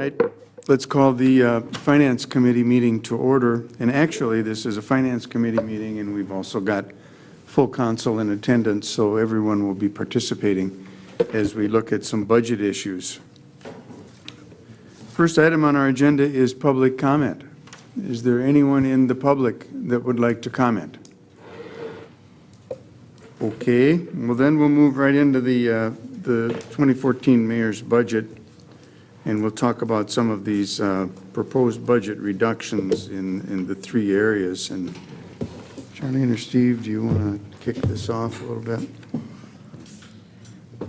right, let's call the Finance Committee meeting to order. And actually, this is a Finance Committee meeting, and we've also got full council in attendance, so everyone will be participating as we look at some budget issues. First item on our agenda is public comment. Is there anyone in the public that would like to comment? Okay, well then we'll move right into the 2014 mayor's budget, and we'll talk about some of these proposed budget reductions in the three areas. And Charlene or Steve, do you want to kick this off a little bit?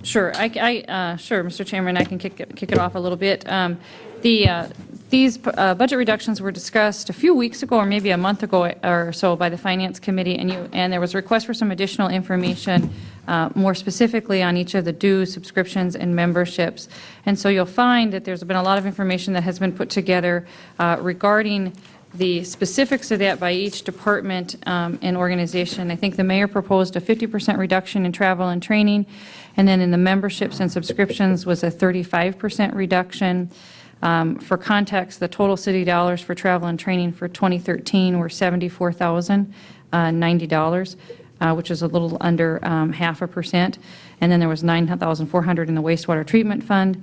Sure, sure, Mr. Chairman, I can kick it off a little bit. These budget reductions were discussed a few weeks ago, or maybe a month ago or so, by the Finance Committee, and there was a request for some additional information, more specifically on each of the dues, subscriptions, and memberships. And so you'll find that there's been a lot of information that has been put together regarding the specifics of that by each department and organization. I think the mayor proposed a 50% reduction in travel and training, and then in the memberships and subscriptions was a 35% reduction. For context, the total city dollars for travel and training for 2013 were $74,090, which is a little under 0.5%. And then there was $9,400 in the wastewater treatment fund.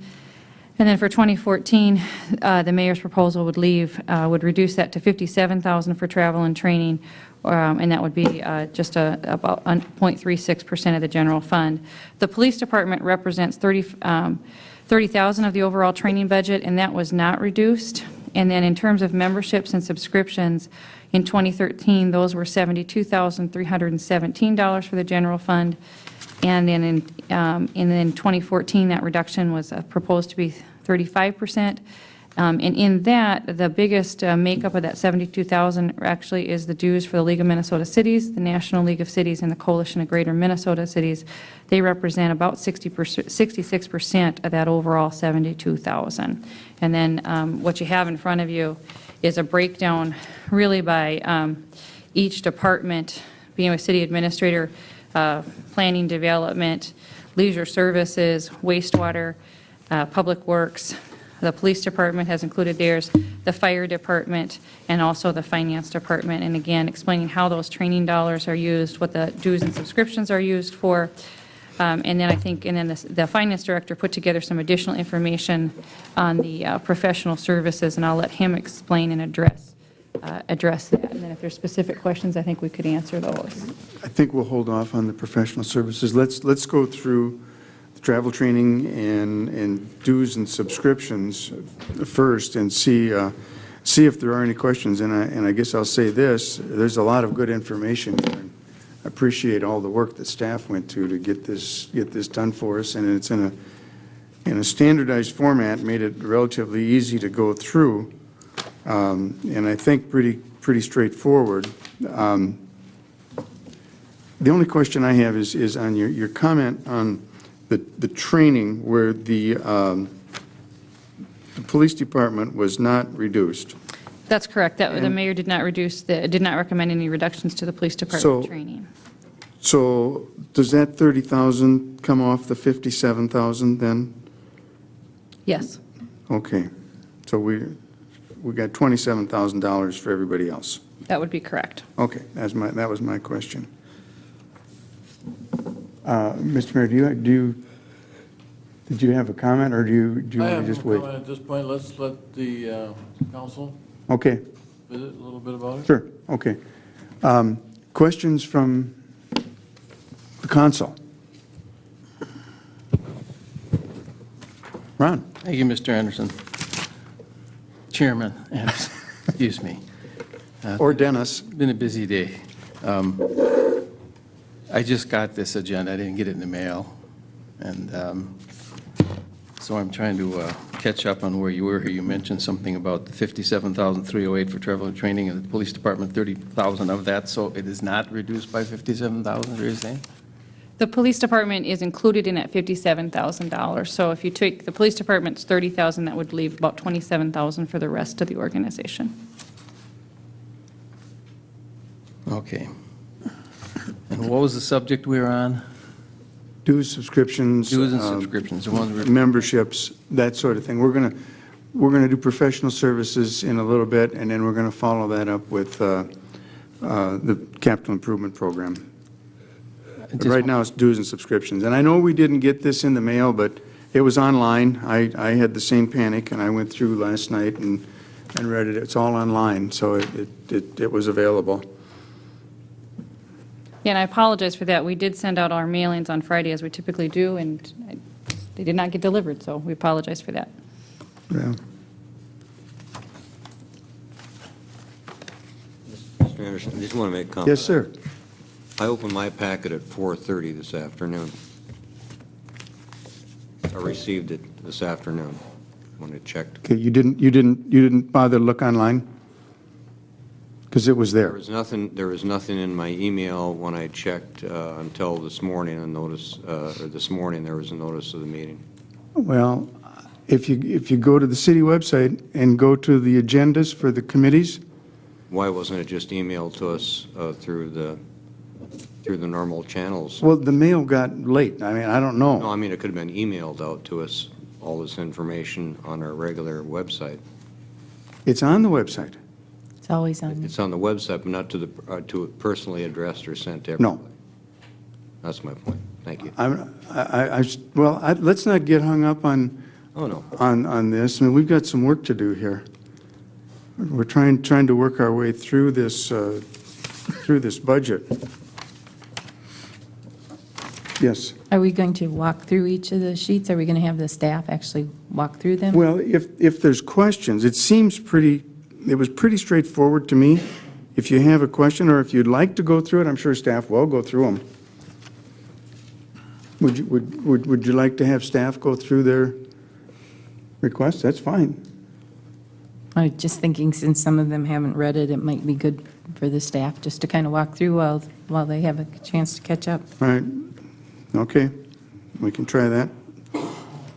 And then for 2014, the mayor's proposal would reduce that to $57,000 for travel and training, and that would be just about 0.36% of the general fund. The police department represents 30,000 of the overall training budget, and that was not reduced. And then in terms of memberships and subscriptions, in 2013, those were $72,317 for the general fund. And then in 2014, that reduction was proposed to be 35%. And in that, the biggest makeup of that $72,000 actually is the dues for the League of Minnesota Cities, the National League of Cities, and the Coalition of Greater Minnesota Cities. They represent about 66% of that overall $72,000. And then what you have in front of you is a breakdown really by each department, being a city administrator, planning development, leisure services, wastewater, public works. The police department has included theirs, the fire department, and also the finance department. And again, explaining how those training dollars are used, what the dues and subscriptions are used for. And then the finance director put together some additional information on the professional services, and I'll let him explain and address that. And then if there's specific questions, I think we could answer those. I think we'll hold off on the professional services. Let's go through the travel training and dues and subscriptions first and see if there are any questions. And I guess I'll say this: there's a lot of good information here. And I appreciate all the work that staff went to get this done for us, and it's in a standardized format, made it relatively easy to go through. And I think pretty straightforward. The only question I have is on your comment on the training, where the police department was not reduced. That's correct. The mayor did not recommend any reductions to the police department training. So does that 30,000 come off the 57,000 then? Yes. Okay. So we got $27,000 for everybody else. That would be correct. Okay, that was my question. Mr. Mayor, did you have a comment, or do you want to just wait? I have no comment at this point. Let's let the council Okay. visit a little bit about it. Sure. Okay. Questions from the council? Ron. Thank you, Mr. Anderson. Chairman Anderson, excuse me. Or Dennis. Been a busy day. I just got this agenda. I didn't get it in the mail. And so I'm trying to catch up on where you were here. You mentioned something about the $57,308 for travel and training, and the police department, $30,000 of that. So it is not reduced by $57,000, are you saying? The police department is included in that $57,000. So if you take the police department's $30,000, that would leave about $27,000 for the rest of the organization. Okay. And what was the subject we were on? Dues, subscriptions. Dues and subscriptions. The ones memberships, that sort of thing. We're going to we're going to do professional services in a little bit, and then we're going to follow that up with the capital improvement program. But right now, it's dues and subscriptions. And I know we didn't get this in the mail, but it was online. I had the same panic, and I went through last night and read it. It's all online, so it was available. Yeah, and I apologize for that. We did send out our mailings on Friday, as we typically do, and they did not get delivered, so we apologize for that. Yeah. Mr. Anderson, I just want to make a comment. Yes, sir. I opened my packet at 4:30 this afternoon. I received it this afternoon when I checked. Okay, you didn't bother to look online? Because it was There there. was nothing in my email when I checked until this morning, this morning there was a notice of the meeting. Well, if you go to the city website and go to the agendas for the committees, Why wasn't it just emailed to us through the normal channels? well, the mail got late. I mean, I don't No, know. I mean, it could have been emailed out to us, all this information on our regular website. It's on the website. It's always on. It's on the website, but not to it personally addressed or sent to No. everybody. That's my point. Thank you. Let's not get hung up on Oh, no. this. I mean, we've got some work to do here. We're trying to work our way through this budget. Yes. Are we going to walk through each of the sheets? Are we going to have the staff actually walk through them? Well, if there's questions, it was pretty straightforward to me. If you have a question or if you'd like to go through it, I'm sure staff will go through them. Would you like to have staff go through their requests? That's fine. I was just thinking, since some of them haven't read it, it might be good for the staff just to kind of walk through while they have a chance to catch up. All right. Okay. We can try that.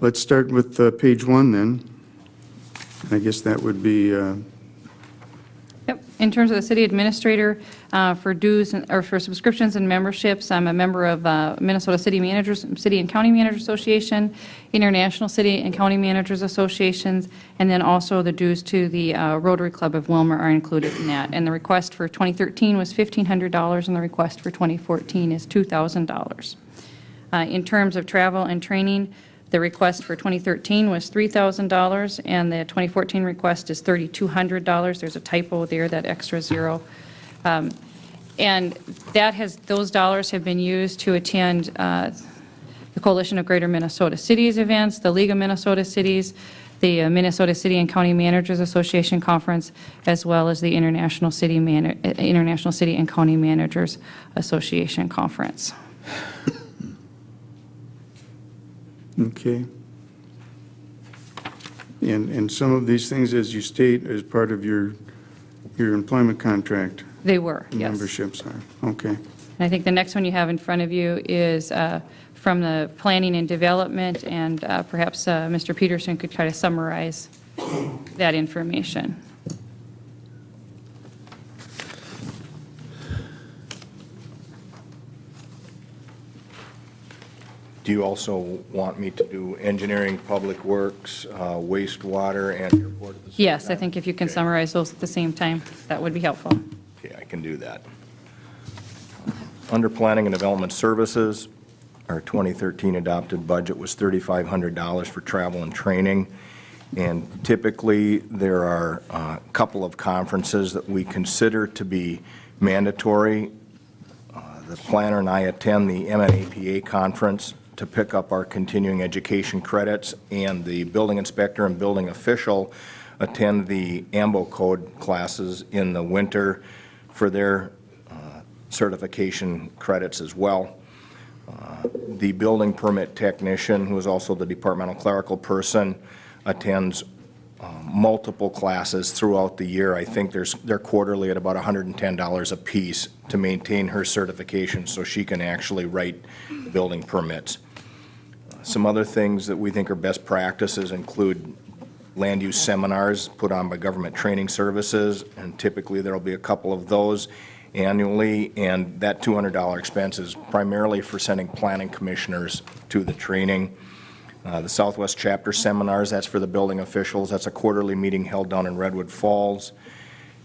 Let's start with page 1 then. I guess that would be, Yep. In terms of the city administrator, for dues or for subscriptions and memberships, I'm a member of Minnesota City and County Managers Association, International City and County Managers Associations, and then also the dues to the Rotary Club of Wilmer are included in that. And the request for 2013 was $1,500, and the request for 2014 is $2,000. In terms of travel and training, the request for 2013 was $3,000, and the 2014 request is $3,200. There's a typo there, that extra zero. And those dollars have been used to attend the Coalition of Greater Minnesota Cities events, the League of Minnesota Cities, the Minnesota City and County Managers Association Conference, as well as the International City and County Managers Association Conference. okay. And some of these things, as you state, as part of your employment contract, They were, yes. memberships are, okay. And I think the next one you have in front of you is from the Planning and Development, and perhaps Mr. Peterson could try to summarize that information. Do you also want me to do engineering, public works, wastewater, and airport at the same Yes, I time? think if you can Okay. summarize those at the same time, that would be helpful. Okay, I can do that. Under Planning and Development Services, our 2013 adopted budget was $3,500 for travel and training. And typically, there are a couple of conferences that we consider to be mandatory. The planner and I attend the MNAPA conference to pick up our continuing education credits, and the building inspector and building official attend the AMBO code classes in the winter for their certification credits as well. The building permit technician, who is also the departmental clerical person, attends multiple classes throughout the year. I think they're quarterly at about $110 a piece to maintain her certification so she can actually write building permits. Some other things that we think are best practices include land use seminars put on by Government Training Services, and typically there'll be a couple of those annually, and that $200 expense is primarily for sending planning commissioners to the training. The Southwest Chapter Seminars, that's for the building officials. That's a quarterly meeting held down in Redwood Falls.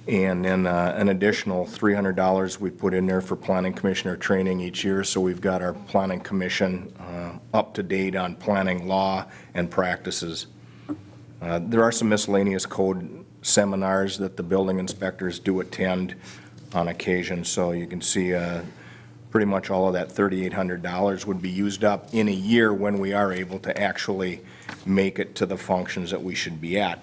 And then an additional $300 we put in there for planning commissioner training each year. So we've got our planning commission up to date on planning law and practices. There are some miscellaneous code seminars that the building inspectors do attend on occasion. So you can see pretty much all of that $3,800 would be used up in a year when we are able to actually make it to the functions that we should be at.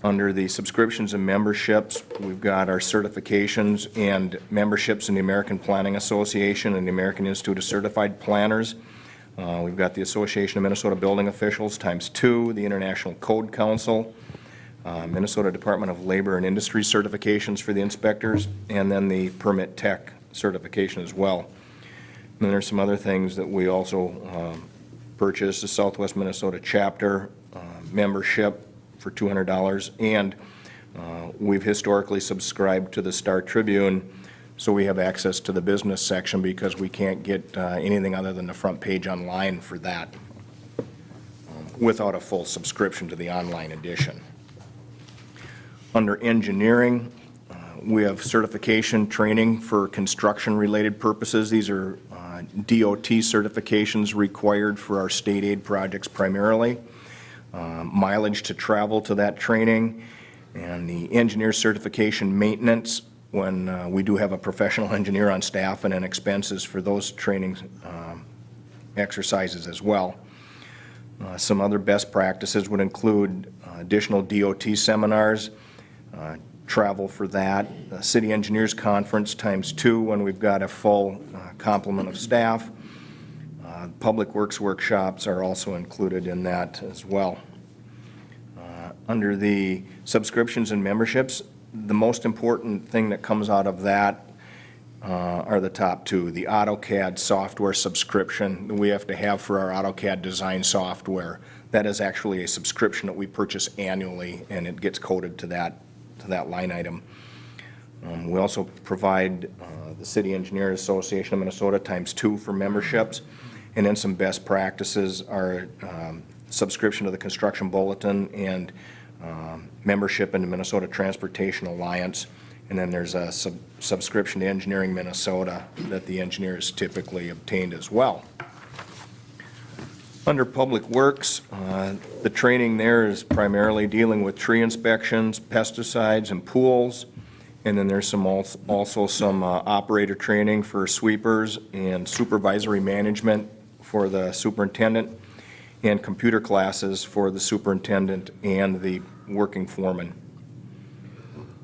Under the subscriptions and memberships, we've got our certifications and memberships in the American Planning Association and the American Institute of Certified Planners. We've got the Association of Minnesota Building Officials ×2, the International Code Council, Minnesota Department of Labor and Industry certifications for the inspectors, and then the Permit Tech certification as well. And then there's some other things that we also purchased, the Southwest Minnesota Chapter membership for $200, and we've historically subscribed to the Star Tribune, so we have access to the business section because we can't get anything other than the front page online for that without a full subscription to the online edition. Under engineering, we have certification training for construction-related purposes. These are DOT certifications required for our state aid projects primarily. Mileage to travel to that training, and the engineer certification maintenance when we do have a professional engineer on staff, and then expenses for those training exercises as well. Some other best practices would include additional DOT seminars, travel for that, City Engineers Conference ×2 when we've got a full complement of staff. Public Works workshops are also included in that as well. Under the subscriptions and memberships, the most important thing that comes out of that are the top two. The AutoCAD software subscription that we have to have for our AutoCAD design software. That is actually a subscription that we purchase annually, and it gets coded to that line item. We also provide the City Engineers Association of Minnesota ×2 for memberships. And then some best practices are subscription to the Construction Bulletin and membership in the Minnesota Transportation Alliance. And then there's a subscription to Engineering Minnesota that the engineers typically obtained as well. Under Public Works, the training there is primarily dealing with tree inspections, pesticides, and pools. And then there's also some operator training for sweepers and supervisory management for the superintendent, and computer classes for the superintendent and the working foreman.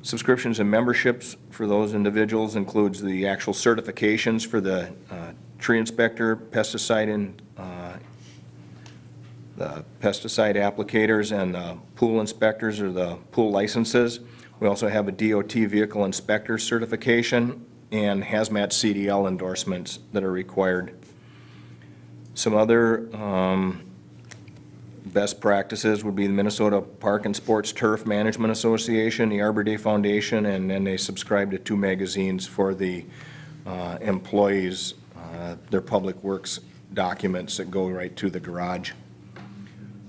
Subscriptions and memberships for those individuals includes the actual certifications for the tree inspector, pesticide and the pesticide applicators, and pool inspectors or the pool licenses. We also have a DOT vehicle inspector certification and hazmat CDL endorsements that are required. Some other best practices would be the Minnesota Park and Sports Turf Management Association, the Arbor Day Foundation, and then they subscribe to 2 magazines for the employees, their public works documents that go right to the garage.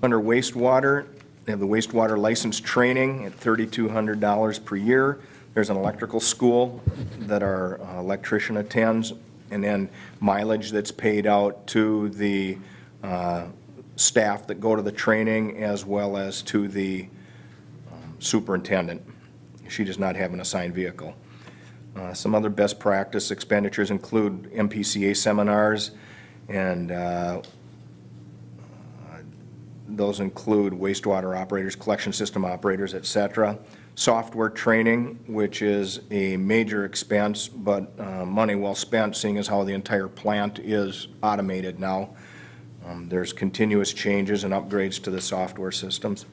Under wastewater, they have the wastewater license training at $3,200 per year. There's an electrical school that our electrician attends, and then mileage that's paid out to the staff that go to the training as well as to the superintendent. She does not have an assigned vehicle. Some other best practice expenditures include MPCA seminars, and those include wastewater operators, collection system operators, et cetera. Software training, which is a major expense, but money well spent, seeing as how the entire plant is automated now. There's continuous changes and upgrades to the software systems,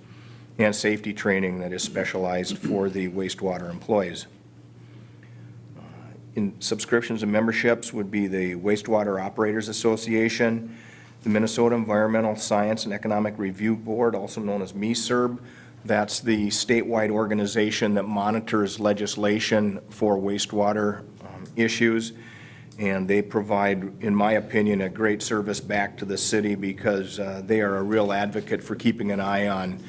and safety training that is specialized for the wastewater employees. In subscriptions and memberships would be the Wastewater Operators Association, the Minnesota Environmental Science and Economic Review Board, also known as MESERB. That's the statewide organization that monitors legislation for wastewater issues. And they provide, in my opinion, a great service back to the city because they are a real advocate for keeping an eye on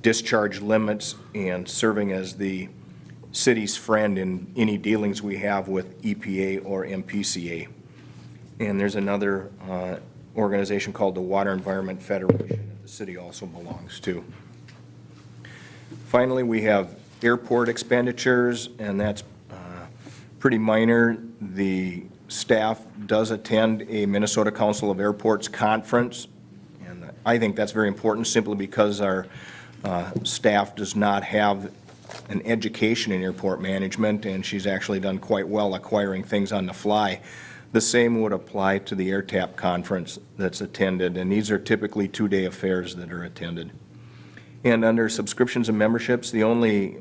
discharge limits and serving as the city's friend in any dealings we have with EPA or MPCA. And there's another organization called the Water Environment Federation that the city also belongs to. Finally, we have airport expenditures, and that's pretty minor. The staff does attend a Minnesota Council of Airports conference, and I think that's very important simply because our staff does not have an education in airport management, and she's actually done quite well acquiring things on the fly. The same would apply to the AirTap conference that's attended, and these are typically two-day affairs that are attended. And under subscriptions and memberships, the only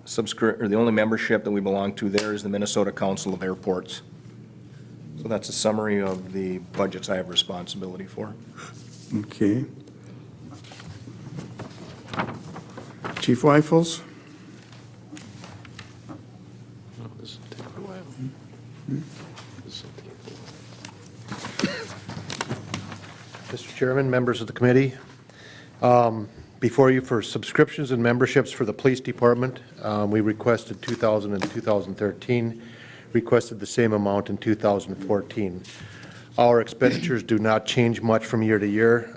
membership that we belong to there is the Minnesota Council of Airports. So that's a summary of the budgets I have responsibility for. Okay. Chief Weifels? This will take a while. This will take a while. Mr. Chairman, members of the committee, before you for subscriptions and memberships for the police department, we requested 2000 and 2013, requested the same amount in 2014. Our expenditures do not change much from year to year.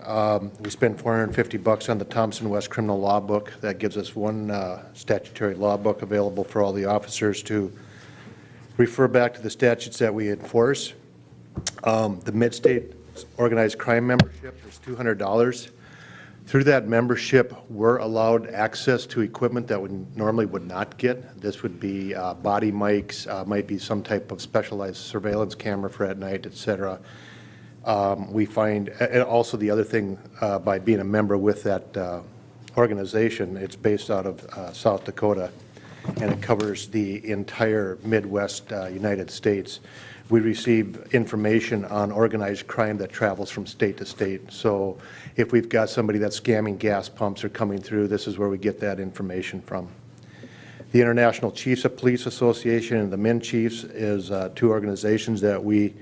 We spend $450 on the Thompson West Criminal Law Book. That gives us one statutory law book available for all the officers to refer back to the statutes that we enforce. The Mid-State Organized Crime membership is $200. Through that membership, we're allowed access to equipment that we normally would not get. This would be body mics, might be some type of specialized surveillance camera for at night, et cetera. We find, and also the other thing, by being a member with that organization, it's based out of South Dakota, and it covers the entire Midwest United States. We receive information on organized crime that travels from state to state. So if we've got somebody that's scamming gas pumps or coming through, this is where we get that information from. The International Chiefs of Police Association and the Min Chiefs is two organizations that we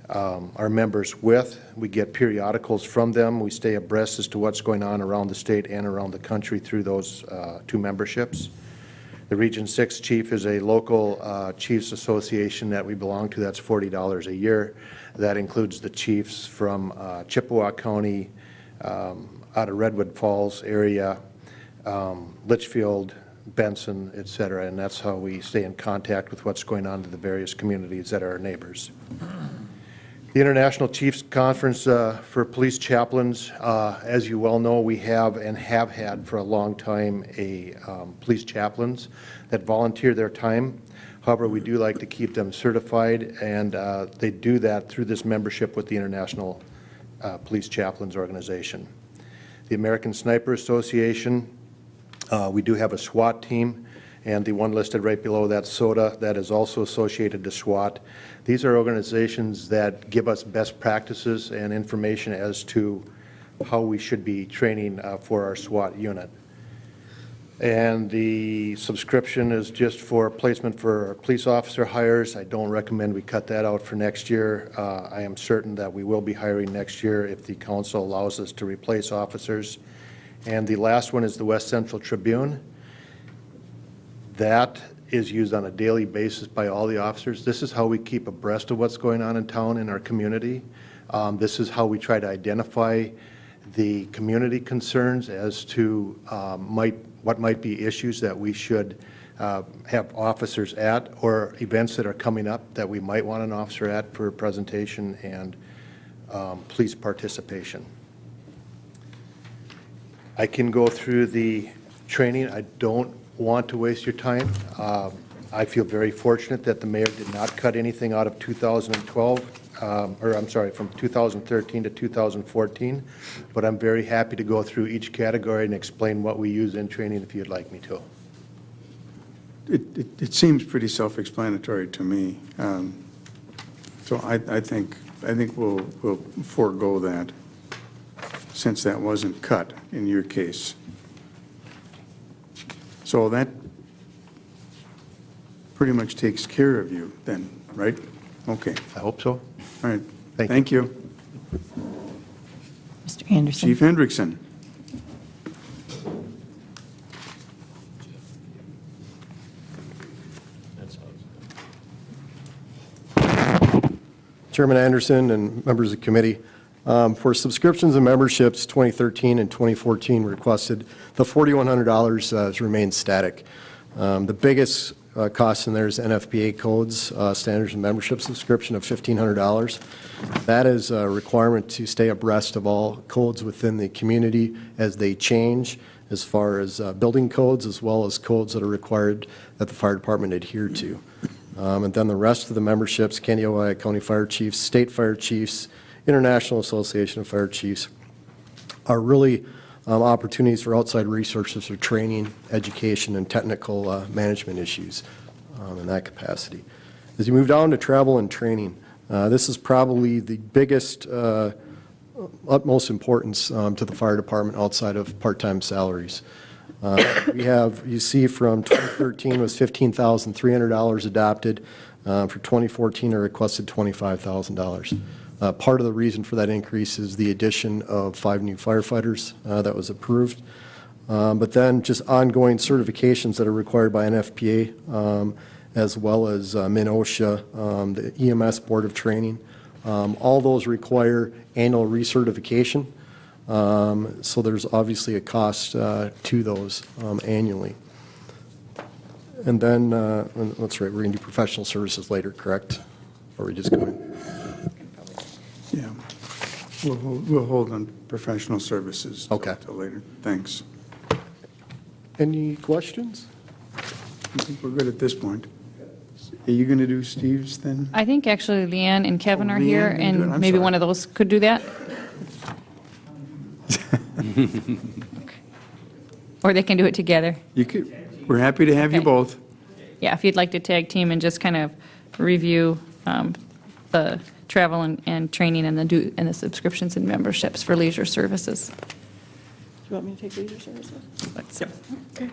are members with. We get periodicals from them. We stay abreast as to what's going on around the state and around the country through those two memberships. The Region 6 Chief is a local Chiefs Association that we belong to. That's $40 a year. That includes the chiefs from Chippewa County, out of Redwood Falls area, Litchfield, Benson, et cetera, and that's how we stay in contact with what's going on in the various communities that are our neighbors. The International Chiefs Conference for Police Chaplains, as you well know, we have and have had for a long time a police chaplains that volunteer their time. However, we do like to keep them certified, and they do that through this membership with the International Police Chaplains Organization. The American Sniper Association, we do have a SWAT team, and the one listed right below that, SOTA, that is also associated to SWAT. These are organizations that give us best practices and information as to how we should be training for our SWAT unit. And the subscription is just for placement for police officer hires. I don't recommend we cut that out for next year. I am certain that we will be hiring next year if the council allows us to replace officers. And the last one is the West Central Tribune. That is used on a daily basis by all the officers. This is how we keep abreast of what's going on in town in our community. This is how we try to identify the community concerns as to what might be issues that we should have officers at, or events that are coming up that we might want an officer at for presentation and police participation. I can go through the training. I don't want to waste your time. I feel very fortunate that the mayor did not cut anything out of 2012, or I'm sorry, from 2013 to 2014, but I'm very happy to go through each category and explain what we use in training if you'd like me to. It seems pretty self-explanatory to me. So I think we'll forego that, since that wasn't cut in your case. So that pretty much takes care of you then, right? Okay, I hope so. all right. Thank you. Thank you. Mr. Anderson? Chief Hendrickson. Chairman Anderson and members of the committee, for subscriptions and memberships, 2013 and 2014 requested, the $4,100 has remained static. The biggest cost in there is NFPA codes, standards and membership subscription of $1,500. That is a requirement to stay abreast of all codes within the community as they change, as far as building codes, as well as codes that are required that the fire department adhere to. And then the rest of the memberships, Candiota County Fire Chiefs, State Fire Chiefs, International Association of Fire Chiefs, are really opportunities for outside resources for training, education, and technical management issues in that capacity. As you move down to travel and training, this is probably the biggest, utmost importance to the fire department outside of part-time salaries. We have, you see from 2013 was $15,300 adopted. For 2014, I requested $25,000. Part of the reason for that increase is the addition of 5 new firefighters that was approved. But then just ongoing certifications that are required by NFPA, as well as MINOSHA, the EMS Board of Training. All those require annual recertification. So there's obviously a cost to those annually. And then, that's right, we're going to do professional services later, correct? Or are we just going? Yeah. We'll hold on professional services till- Okay. till later. Thanks. Any questions? I think we're good at this point. Are you going to do Steve's then? I think actually Leanne and Kevin Oh, are here, Leanne can do it. and I'm maybe sorry. one of those could do that. Or they can do it together. You could, we're happy to have you Okay. both. Yeah, if you'd like to tag team and just kind of review the travel and training and the subscriptions and memberships for leisure services. Do you want me to take leisure services? Yep. Okay.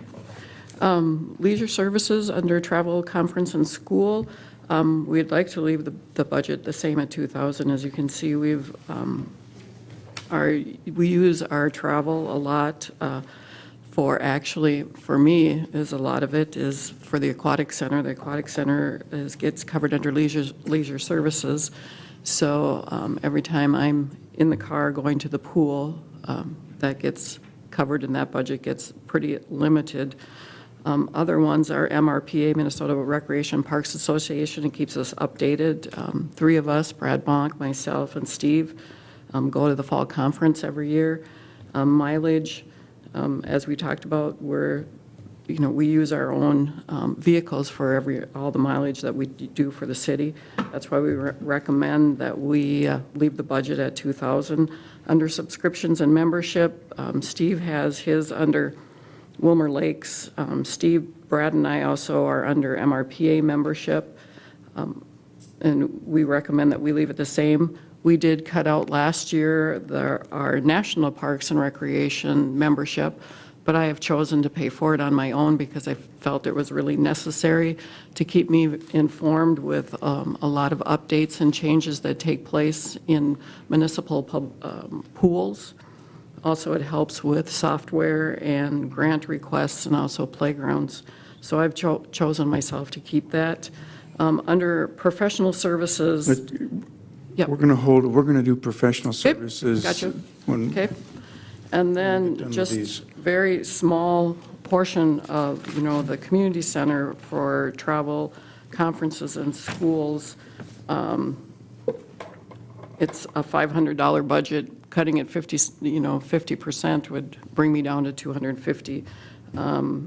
Leisure services under travel, conference, and school, we'd like to leave the budget the same at 2,000. As you can see, we use our travel a lot for me, is a lot of it is for the aquatic center. The aquatic center gets covered under leisure services. So every time I'm in the car going to the pool, that gets covered and that budget gets pretty limited. Other ones are MRPA, Minnesota Recreation Parks Association. It keeps us updated. 3 of us, Brad Bonk, myself, and Steve, go to the fall conference every year. Mileage, as we talked about, we use our own vehicles for all the mileage that we do for the city. That's why we recommend that we leave the budget at 2,000. Under subscriptions and membership, Steve has his under Wilmer Lakes. Steve, Brad, and I also are under MRPA membership, and we recommend that we leave it the same. We did cut out last year our National Parks and Recreation membership, but I have chosen to pay for it on my own because I felt it was really necessary to keep me informed with a lot of updates and changes that take place in municipal pools. Also, it helps with software and grant requests and also playgrounds. So I've chosen myself to keep that. Under professional services. Yep. We're going to do professional services. Gotcha. when- Okay. And done then with just these. very small portion of, the community center for travel, conferences, and schools. It's a $500 budget. Cutting it 50% would bring me down to 250.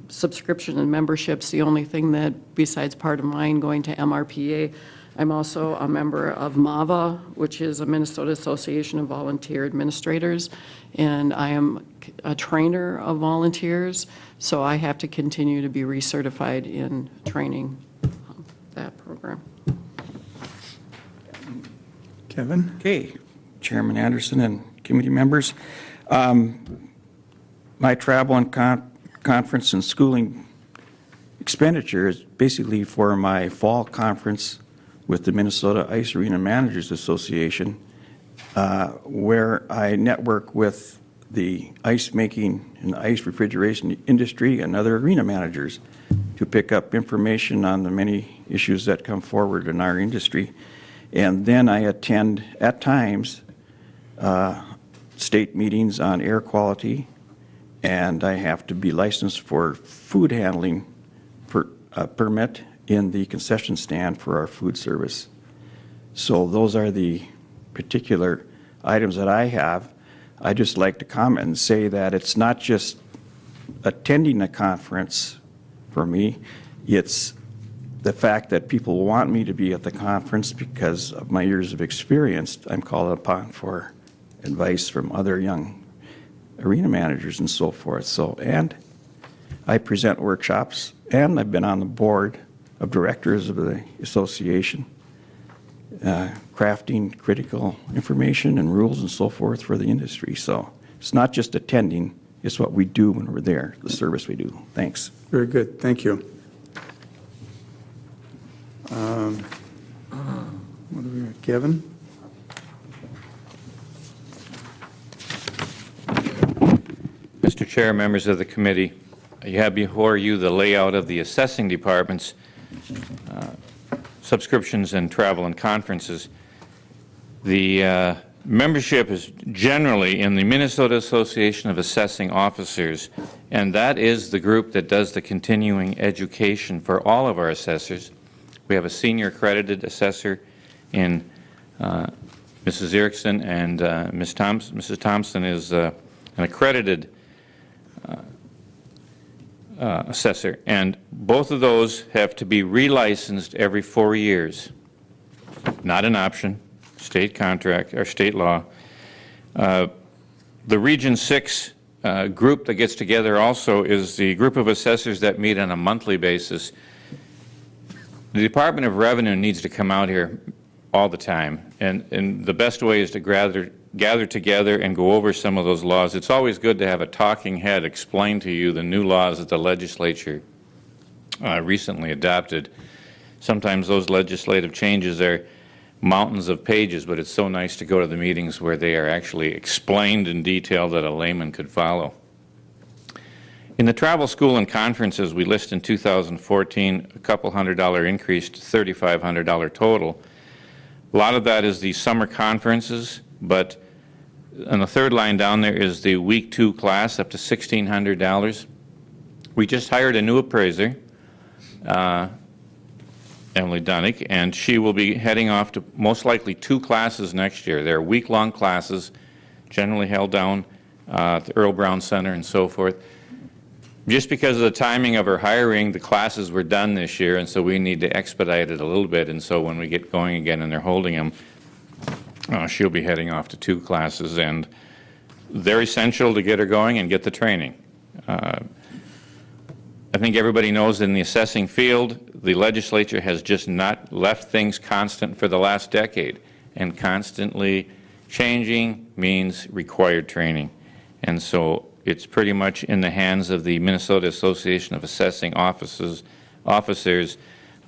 Subscription and memberships, the only thing that, besides part of mine going to MRPA, I'm also a member of MAVA, which is a Minnesota Association of Volunteer Administrators, and I am a trainer of volunteers, so I have to continue to be recertified in training that program. Kevin? Okay, Chairman Anderson and committee members. My travel and conference and schooling expenditure is basically for my fall conference with the Minnesota Ice Arena Managers Association, where I network with the ice making and ice refrigeration industry and other arena managers to pick up information on the many issues that come forward in our industry. And then I attend, at times, state meetings on air quality, and I have to be licensed for food handling permit in the concession stand for our food service. So those are the particular items that I have. I just like to comment and say that it's not just attending a conference for me, it's the fact that people want me to be at the conference because of my years of experience. I'm called upon for advice from other young arena managers and so forth. So, and I present workshops, and I've been on the board of directors of the association, crafting critical information and rules and so forth for the industry. So it's not just attending, it's what we do when we're there, the service we do. Thanks. Very good, thank you. What do we got, Kevin? Mr. Chair, members of the committee, you have before you the layout of the assessing department's subscriptions and travel and conferences. The membership is generally in the Minnesota Association of Assessing Officers, and that is the group that does the continuing education for all of our assessors. We have a senior accredited assessor in Mrs. Erickson, and Mrs. Thompson is an accredited assessor, and both of those have to be relicensed every 4 years. Not an option, state contract or state law. The Region 6 group that gets together also is the group of assessors that meet on a monthly basis. The Department of Revenue needs to come out here all the time, and the best way is to gather together and go over some of those laws. It's always good to have a talking head explain to you the new laws that the legislature recently adopted. Sometimes those legislative changes are mountains of pages, but it's so nice to go to the meetings where they are actually explained in detail that a layman could follow. In the travel, school, and conferences, we list in 2014 a couple $100 increase to $3,500 total. A lot of that is the summer conferences, but on the third line down there is the week 2 class up to $1,600. We just hired a new appraiser, Emily Dunnick, and she will be heading off to most likely 2 classes next year. They're week-long classes, generally held down at the Earl Brown Center and so forth. Just because of the timing of her hiring, the classes were done this year, and so we need to expedite it a little bit. And so when we get going again and they're holding them, she'll be heading off to 2 classes, and they're essential to get her going and get the training. I think everybody knows in the assessing field, the legislature has just not left things constant for the last decade, and constantly changing means required training. And so it's pretty much in the hands of the Minnesota Association of Assessing Officers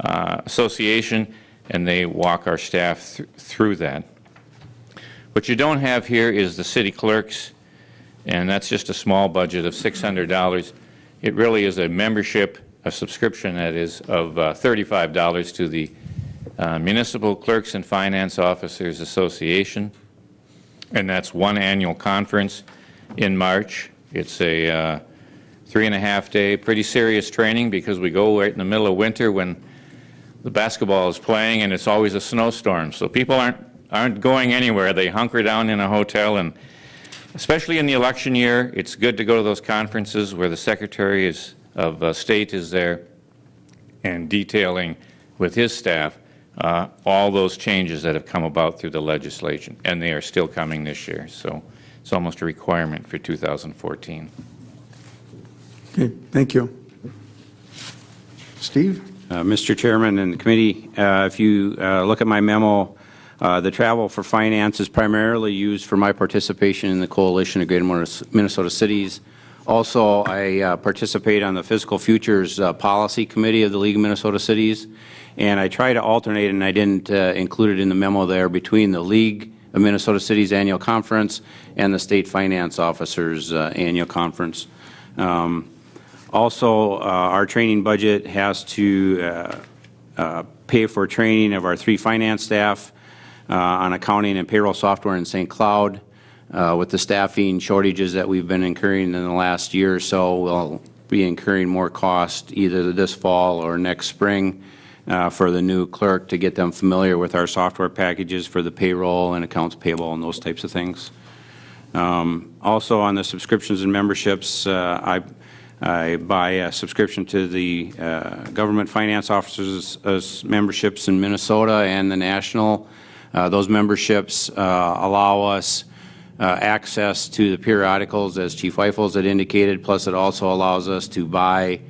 Association, and they walk our staff through that. What you don't have here is the city clerks, and that's just a small budget of $600. It really is a membership, a subscription that is, of $35 to the Municipal Clerks and Finance Officers Association, and that's one annual conference in March. It's a 3.5-day, pretty serious training because we go right in the middle of winter when the basketball is playing and it's always a snowstorm. So people aren't going anywhere. They hunker down in a hotel, and especially in the election year, it's good to go to those conferences where the Secretary of State is there and detailing with his staff all those changes that have come about through the legislation, and they are still coming this year. So it's almost a requirement for 2014. Okay, thank you. Steve? Mr. Chairman and the committee, if you look at my memo, the travel for finance is primarily used for my participation in the Coalition of Greater Minnesota Cities, Also, I participate on the Fiscal Futures Policy Committee of the League of Minnesota Cities, and I try to alternate, and I didn't include it in the memo there, between the League of Minnesota Cities Annual Conference and the State Finance Officers Annual Conference. Also, our training budget has to pay for training of our 3 finance staff on accounting and payroll software in St. Cloud. With the staffing shortages that we've been incurring in the last year or so, we'll be incurring more cost either this fall or next spring for the new clerk to get them familiar with our software packages for the payroll and accounts payable and those types of things. Also, on the subscriptions and memberships, I buy a subscription to the Government Finance Officers memberships in Minnesota and the national. Those memberships allow us access to the periodicals, as Chief Weifels had indicated, plus it also allows us to buy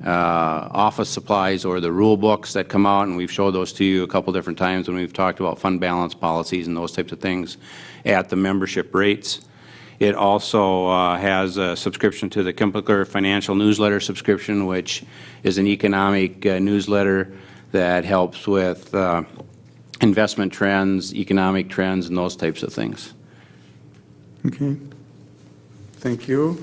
office supplies or the rule books that come out, and we've showed those to you a couple different times when we've talked about fund balance policies and those types of things at the membership rates. It also has a subscription to the Kimpler Financial Newsletter subscription, which is an economic newsletter that helps with investment trends, economic trends, and those types of things. Okay. Thank you.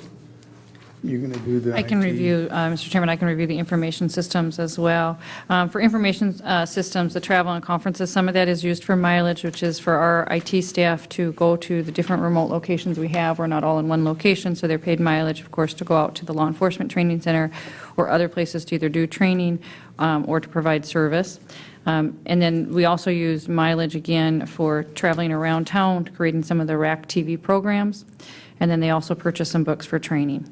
You're going to do the I can IT. review, Mr. Chairman, I can review the information systems as well. For information systems, the travel and conferences, some of that is used for mileage, which is for our IT staff to go to the different remote locations we have. We're not all in one location, so they're paid mileage, of course, to go out to the law enforcement training center or other places to either do training or to provide service. And then we also use mileage again for traveling around town, creating some of the RAC TV programs. And then they also purchase some books for training.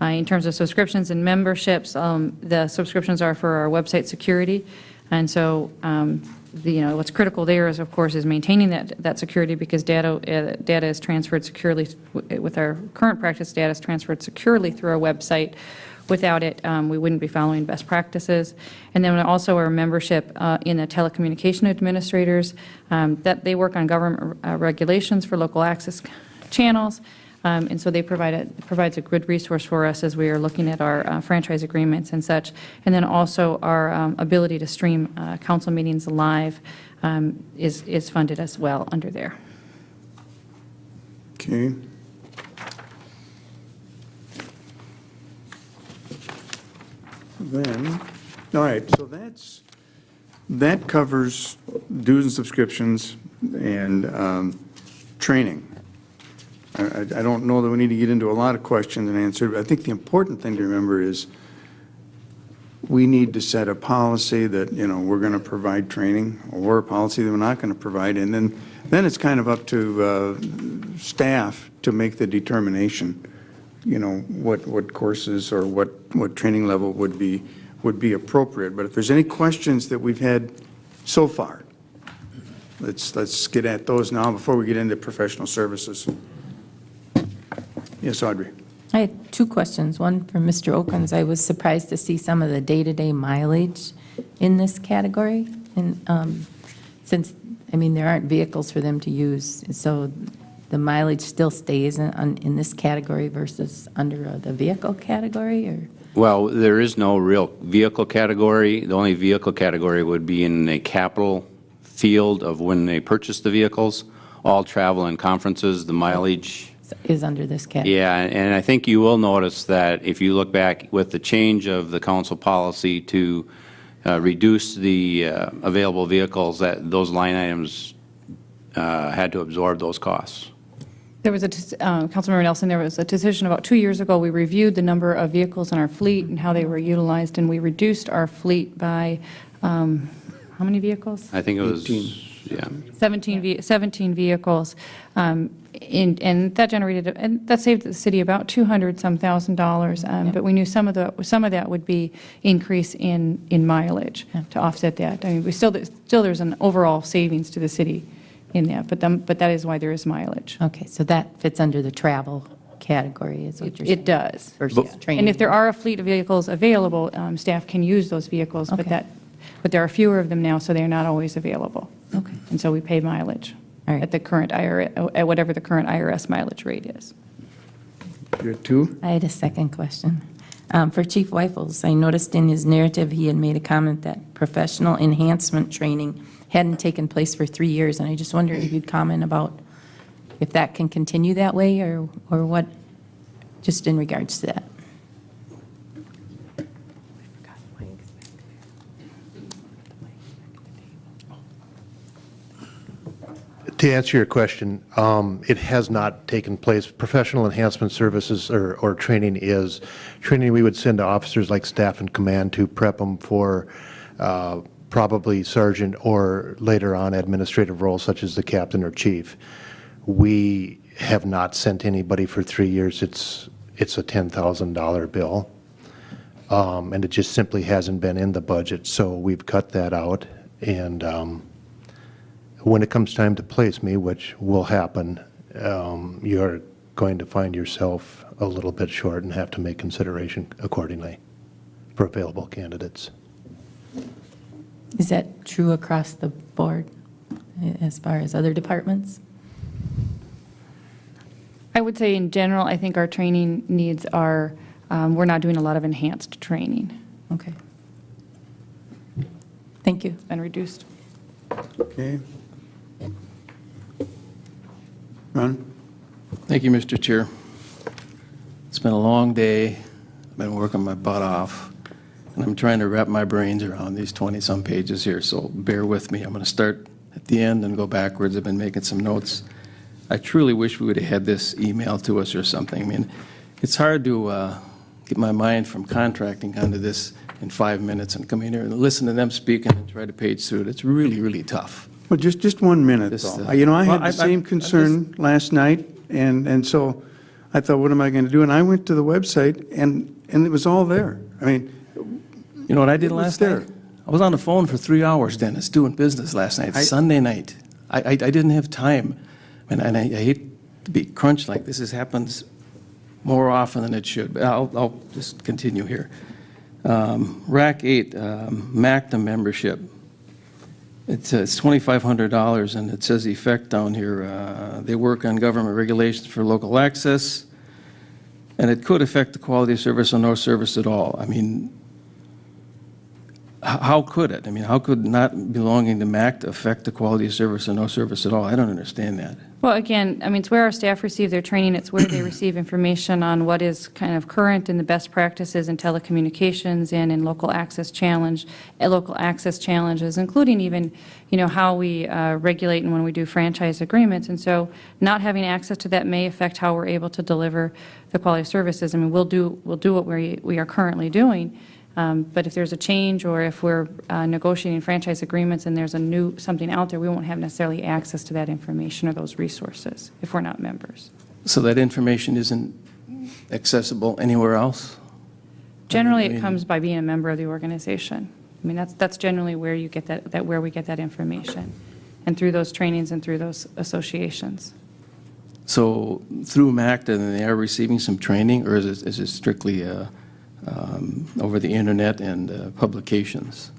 In terms of subscriptions and memberships, the subscriptions are for our website security. And so, what's critical there is, of course, is maintaining that security, because data is transferred securely with our current practice. Data is transferred securely through our website. Without it, we wouldn't be following best practices. And then also our membership in the telecommunication administrators, that they work on government regulations for local access channels. And so they provides a good resource for us as we are looking at our franchise agreements and such. And then also our ability to stream council meetings live is funded as well under there. Okay. Then, all right, so that covers dues and subscriptions and training. I don't know that we need to get into a lot of questions and answers, but I think the important thing to remember is we need to set a policy that, we're going to provide training, or a policy that we're not going to provide, and then it's kind of up to staff to make the determination, what courses or what training level would be appropriate. But if there's any questions that we've had so far, let's get at those now before we get into professional services. Yes, Audrey. I had 2 questions. One for Mr. Okens. I was surprised to see some of the day-to-day mileage in this category. And since, there aren't vehicles for them to use, so the mileage still stays in this category versus under the vehicle category, or? Well, there is no real vehicle category. The only vehicle category would be in a capital field of when they purchase the vehicles. All travel and conferences, the mileage Is under this category. Yeah, and I think you will notice that if you look back with the change of the council policy to reduce the available vehicles, that those line items had to absorb those costs. There was Councilmember Nelson, there was a decision about 2 years ago. We reviewed the number of vehicles in our fleet and how they were utilized, and we reduced our fleet by, how many vehicles? I think it was, 18. yeah. 17 vehicles. And that generated, and that saved the city about $200,000-some. But we knew some of that would be increase in mileage to offset that. We still there's an overall savings to the city in that, but that is why there is mileage. Okay, so that fits under the travel category, is what you're saying? It does. Versus training. And if there are a fleet of vehicles available, staff can use those vehicles, Okay. but there are fewer of them now, so they're not always available. Okay. And so we pay mileage All right. at the current IRS, at whatever the current IRS mileage rate is. You're at 2? I had a second question. For Chief Weifels, I noticed in his narrative, he had made a comment that professional enhancement training hadn't taken place for 3 years, and I just wondered if you'd comment about if that can continue that way, or what, just in regards to that. To answer your question, it has not taken place. Professional enhancement services or training is training we would send to officers like staff and command to prep them for probably sergeant or later on administrative roles such as the captain or chief. We have not sent anybody for 3 years. It's a $10,000 bill, and it just simply hasn't been in the budget. So we've cut that out, and when it comes time to place me, which will happen, you're going to find yourself a little bit short and have to make consideration accordingly for available candidates. Is that true across the board as far as other departments? I would say in general, I think our training needs are, we're not doing a lot of enhanced training. Okay. Thank you. It's been reduced. Okay. Ron? Thank you, Mr. Chair. It's been a long day. I've been working my butt off, and I'm trying to wrap my brains around these 20-some pages here, so bear with me. I'm going to start at the end and go backwards. I've been making some notes. I truly wish we would have had this emailed to us or something. I mean, it's hard to get my mind from contracting onto this in 5 minutes and come in here and listen to them speak and then try to page through it. It's really, really tough. Well, just 1 minute, This, though. You know, I had well, the same concern last night, and so I thought, what am I going to do? And I went to the website, and it was all there. I mean, You know what I did It was last there. night? I was on the phone for 3 hours, Dennis, doing business last night, Sunday night. I didn't have time. And I hate to be crunched like this. This happens more often than it should, but I'll just continue here. RAC 8, MACTA membership. It's $2,500, and it says effect down here. They work on government regulations for local access, and it could affect the quality of service or no service at all. I mean, how could it? I mean, how could not belonging to MACTA affect the quality of service or no service at all? I don't understand that. Well, again, I mean, it's where our staff receive their training. It's where they receive information on what is kind of current and the best practices in telecommunications and in local access challenges, including even, you know, how we regulate and when we do franchise agreements. And so not having access to that may affect how we're able to deliver the quality of services. I mean, we'll do what we are currently doing. But if there's a change or if we're negotiating franchise agreements and there's something out there, we won't have necessarily access to that information or those resources if we're not members. So that information isn't accessible anywhere else? Generally, it comes by being a member of the organization. I mean, that's generally where you get where we get that information, and through those trainings and through those associations. So through MACTA, then they are receiving some training, or is it strictly over the internet and publications?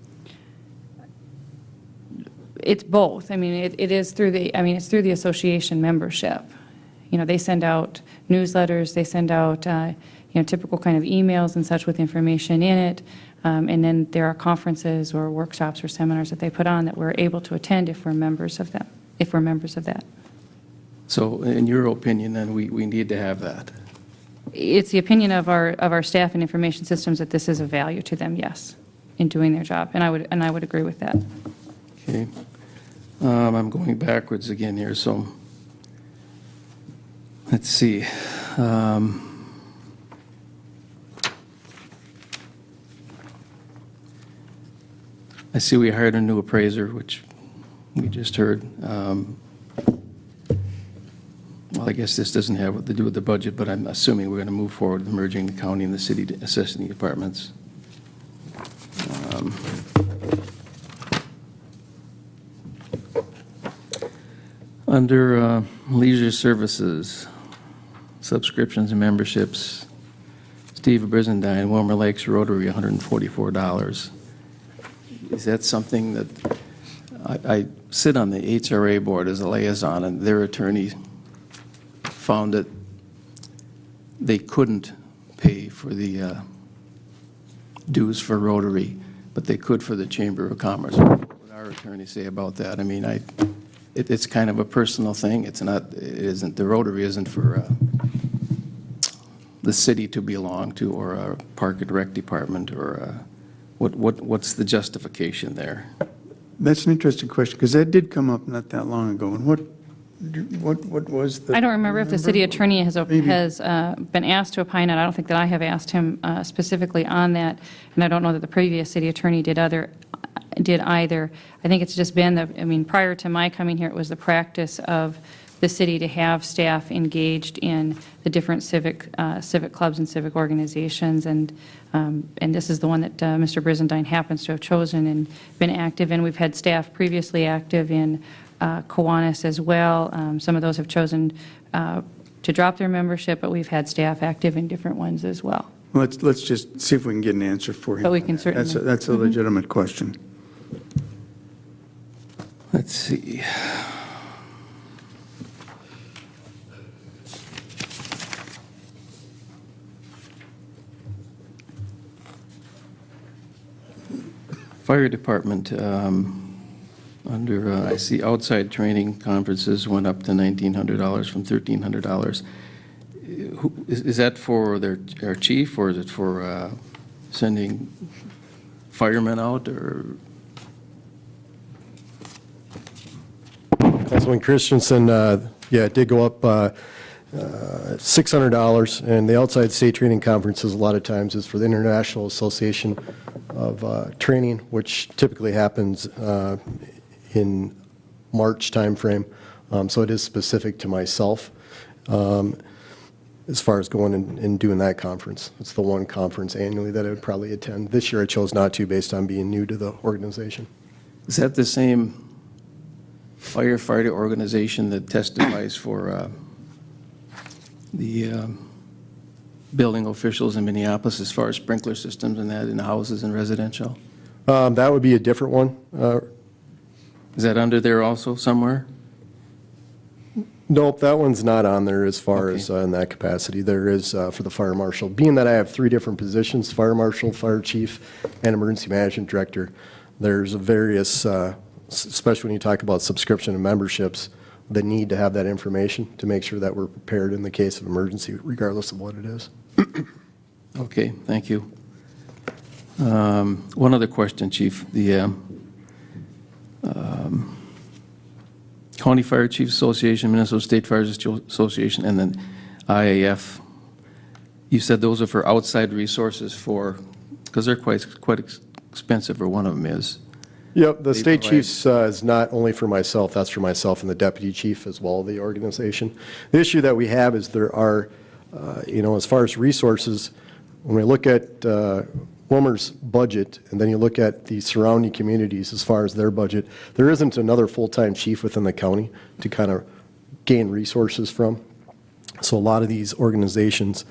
It's both. I mean, it is through it's through the association membership. You know, they send out newsletters, they send out, typical kind of emails and such with information in it. And then there are conferences or workshops or seminars that they put on that we're able to attend if we're members of them, that. So in your opinion, then, we need to have that? It's the opinion of our staff and information systems that this is of value to them, yes, in doing their job. And I would agree with that. Okay. I'm going backwards again here, so let's see. I see we hired a new appraiser, which we just heard. Well, I guess this doesn't have what to do with the budget, but I'm assuming we're going to move forward with merging the county and the city assessing departments. Under leisure services, subscriptions and memberships, Steve Brizendine, Wilmer Lakes Rotary, $144. Is that something that, I sit on the HRA board as a liaison, and their attorney found that they couldn't pay for the dues for Rotary, but they could for the Chamber of Commerce. What would our attorney say about that? I mean, it's kind of a personal thing. It isn't, the Rotary isn't for the city to belong to, or a Park and Rec Department, or what's the justification there? That's an interesting question, because that did come up not that long ago. And what was the? I don't remember if the city attorney has Maybe. been asked to opine on. I don't think that I have asked him specifically on that, and I don't know that the previous city attorney did either. I think it's just been, prior to my coming here, it was the practice of the city to have staff engaged in the different civic clubs and civic organizations, and this is the one that Mr. Brizendine happens to have chosen and been active in. We've had staff previously active in Kiwanis as well. Some of those have chosen to drop their membership, but we've had staff active in different ones as well. Let's just see if we can get an answer for him. But we can certainly. That's a legitimate question. Let's see. Fire Department, under, I see outside training conferences went up to $1,900 from $1,300. Is that for our chief, or is it for sending firemen out, or? Councilman Christensen, yeah, it did go up $600, and the outside state training conferences a lot of times is for the International Association of Training, which typically happens in March timeframe, so it is specific to myself as far as going and doing that conference. It's the one conference annually that I would probably attend. This year I chose not to based on being new to the organization. Is that the same firefighter organization that testifies for the building officials in Minneapolis as far as sprinkler systems and that in houses and residential? That would be a different one. Is that under there also somewhere? Nope, that one's not on there as far Okay. as in that capacity. There is for the fire marshal. Being that I have 3 different positions, fire marshal, fire chief, and emergency management director, there's various, especially when you talk about subscription and memberships, the need to have that information to make sure that we're prepared in the case of emergency, regardless of what it is. Okay, thank you. One other question, Chief. The County Fire Chiefs Association, Minnesota State Fire Association, and then IAF, you said those are for outside resources for, because they're quite expensive, or one of them is. Yep, the They state provide- chiefs is not only for myself, that's for myself and the deputy chief as well, the organization. The issue that we have is there are, as far as resources, when we look at Wilmer's budget, and then you look at the surrounding communities as far as their budget, there isn't another full-time chief within the county to kind of gain resources from. So a lot of these organizations,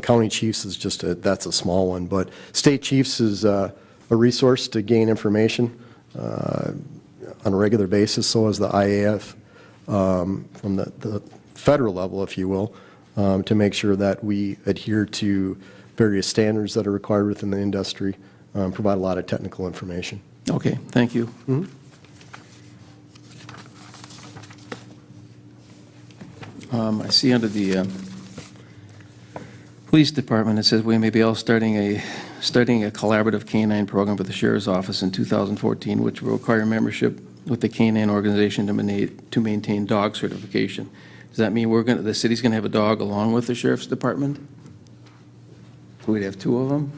county chiefs is just that's a small one, but state chiefs is a resource to gain information on a regular basis. So is the IAF from the federal level, if you will, to make sure that we adhere to various standards that are required within the industry, provide a lot of technical information. Okay, thank you. I see under the police department, it says we may be all starting a collaborative canine program with the sheriff's office in 2014, which will require membership with the canine organization to maintain dog certification. Does that mean the city's going to have a dog along with the sheriff's department? We'd have 2 of them?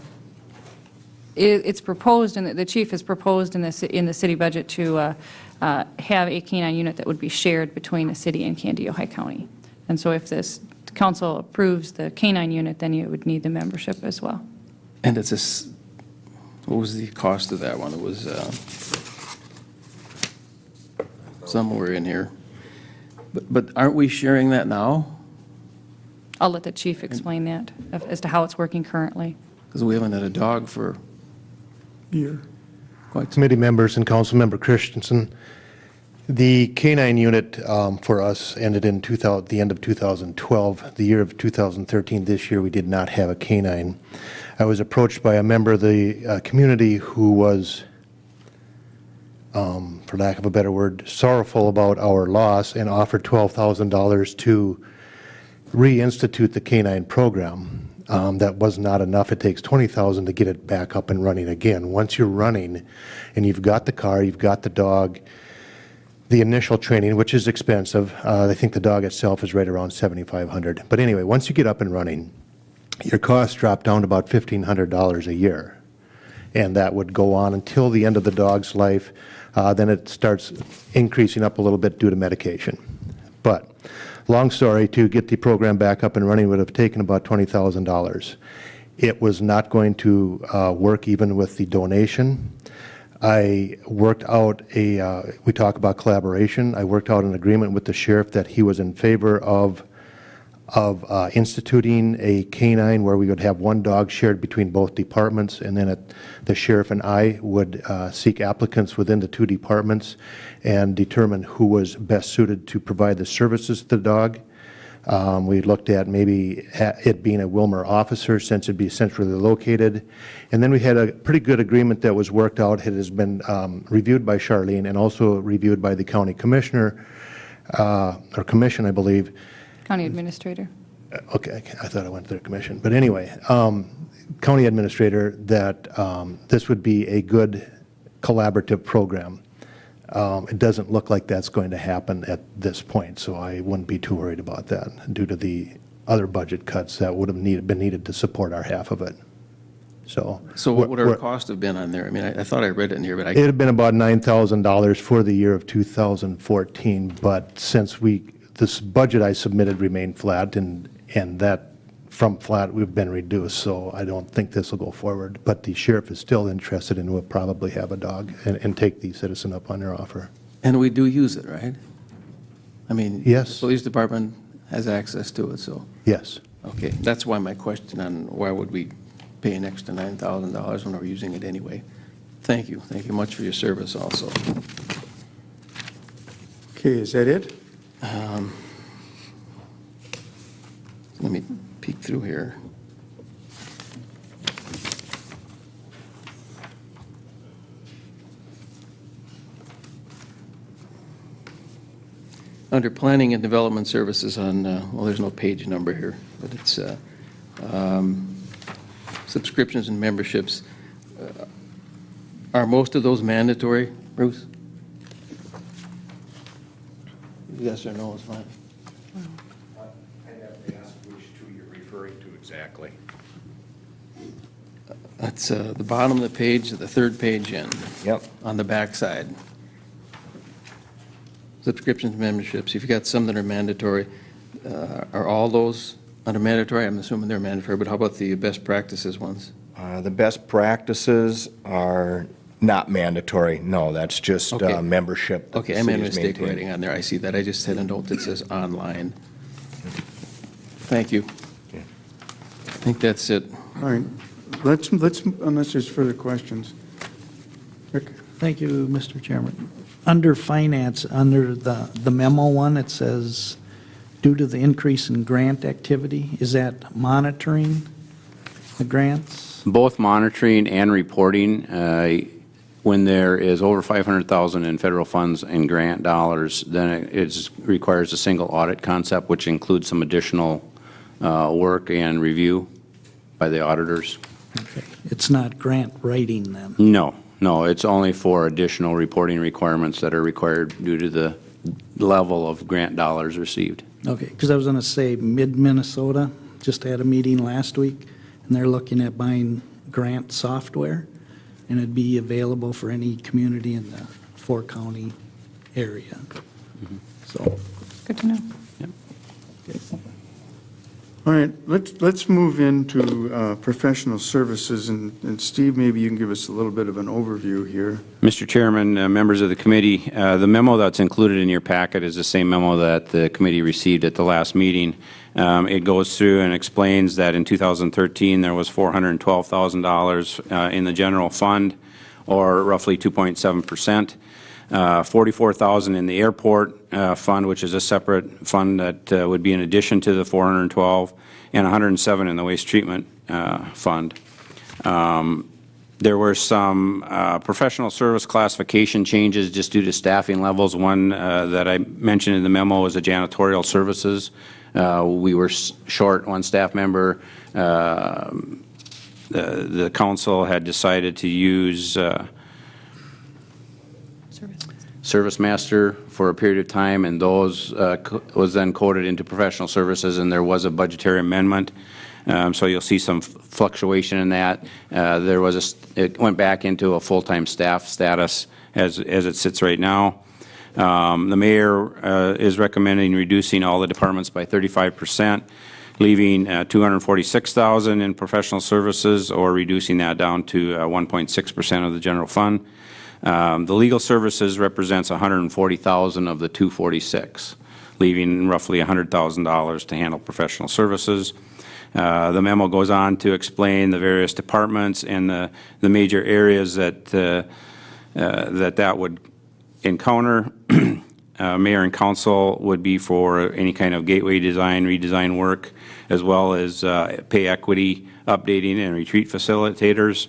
It's proposed, and the chief has proposed in the city budget to have a canine unit that would be shared between the city and Candy, Ojai County. And so if this council approves the canine unit, then you would need the membership as well. And it's what was the cost of that one? It was somewhere in here. But aren't we sharing that now? I'll let the chief explain that as to how it's working currently. Because we haven't had a dog for Year. quite some Committee members and Councilmember Christensen, The K-9 unit for us ended in the end of 2012. The year of 2013, this year, we did not have a K-9. I was approached by a member of the community who was, for lack of a better word, sorrowful about our loss and offered $12,000 to reinstitute the K-9 program. That was not enough. It takes $20,000 to get it back up and running again. Once you're running and you've got the car, you've got the dog, the initial training, which is expensive, I think the dog itself is right around $7,500. But anyway, once you get up and running, your costs drop down to about $1,500 a year. And that would go on until the end of the dog's life. Then it starts increasing up a little bit due to medication. But long story, to get the program back up and running would have taken about $20,000. It was not going to work even with the donation. I worked out we talk about collaboration. I worked out an agreement with the sheriff that he was in favor of instituting a K-9 where we would have one dog shared between both departments, and then the sheriff and I would seek applicants within the two departments and determine who was best suited to provide the services to the dog. We looked at maybe it being a Wilmer officer since it'd be centrally located. And then we had a pretty good agreement that was worked out. It has been reviewed by Charlene and also reviewed by the county commissioner, or commission, I believe. County administrator. Okay, I thought I went to the commission. But anyway, county administrator, that this would be a good collaborative program. It doesn't look like that's going to happen at this point, so I wouldn't be too worried about that due to the other budget cuts that would have been needed to support our half of it. So what would our cost have been on there? I mean, I thought I read it in here, but it had been about $9,000 for the year of 2014, but since this budget I submitted remained flat, and that from flat we've been reduced, so I don't think this will go forward. But the sheriff is still interested and will probably have a dog and take the citizen up on their offer. And we do use it, right? I mean, Yes. the police department has access to it, so, Yes. okay. That's why my question on why would we pay an extra $9,000 when we're using it anyway. Thank you. Thank you much for your service also. Okay, is that it? Let me peek through here. Under Planning and Development Services on, well, there's no page number here, but it's subscriptions and memberships. Are most of those mandatory, Bruce? Yes or no is fine. I'd have to ask which two you're referring to exactly. That's the bottom of the page, the third page in. Yep. On the back side. Subscriptions, memberships, you've got some that are mandatory. Are all those under mandatory? I'm assuming they're mandatory, but how about the best practices ones? The best practices are not mandatory. No, that's just Okay. membership. that Okay, the I made a city's mistake maintaining. writing on there. I see that. I just had a note that says online. Thank you. I think that's it. All right, let's, unless there's further questions. Rick? Thank you, Mr. Chairman. Under finance, under the memo one, it says, due to the increase in grant activity, is that monitoring the grants? Both monitoring and reporting. When there is over $500,000 in federal funds and grant dollars, then it requires a single audit concept, which includes some additional work and review by the auditors. Okay. It's not grant writing then? No, it's only for additional reporting requirements that are required due to the level of grant dollars received. Okay, because I was going to say, Mid-Minnesota just had a meeting last week, and they're looking at buying grant software, and it'd be available for any community in the four-county area. So, Good to know. All right, let's move into professional services, and Steve, maybe you can give us a little bit of an overview here. Mr. Chairman, members of the committee, the memo that's included in your packet is the same memo that the committee received at the last meeting. It goes through and explains that in 2013 there was $412,000 in the general fund, or roughly 2.7%. $44,000 in the airport fund, which is a separate fund that would be in addition to the 412, and $107 in the waste treatment fund. There were some professional service classification changes just due to staffing levels. One that I mentioned in the memo was the janitorial services. We were short one staff member. The council had decided to use Service Master for a period of time, and those was then coded into professional services, and there was a budgetary amendment. So you'll see some fluctuation in that. It went back into a full-time staff status as it sits right now. The mayor is recommending reducing all the departments by 35%, leaving $246,000 in professional services, or reducing that down to 1.6% of the general fund. The legal services represents $140,000 of the $246,000, leaving roughly $100,000 to handle professional services. The memo goes on to explain the various departments and the major areas that would encounter. Mayor and council would be for any kind of gateway design, redesign work, as well as pay equity updating and retreat facilitators.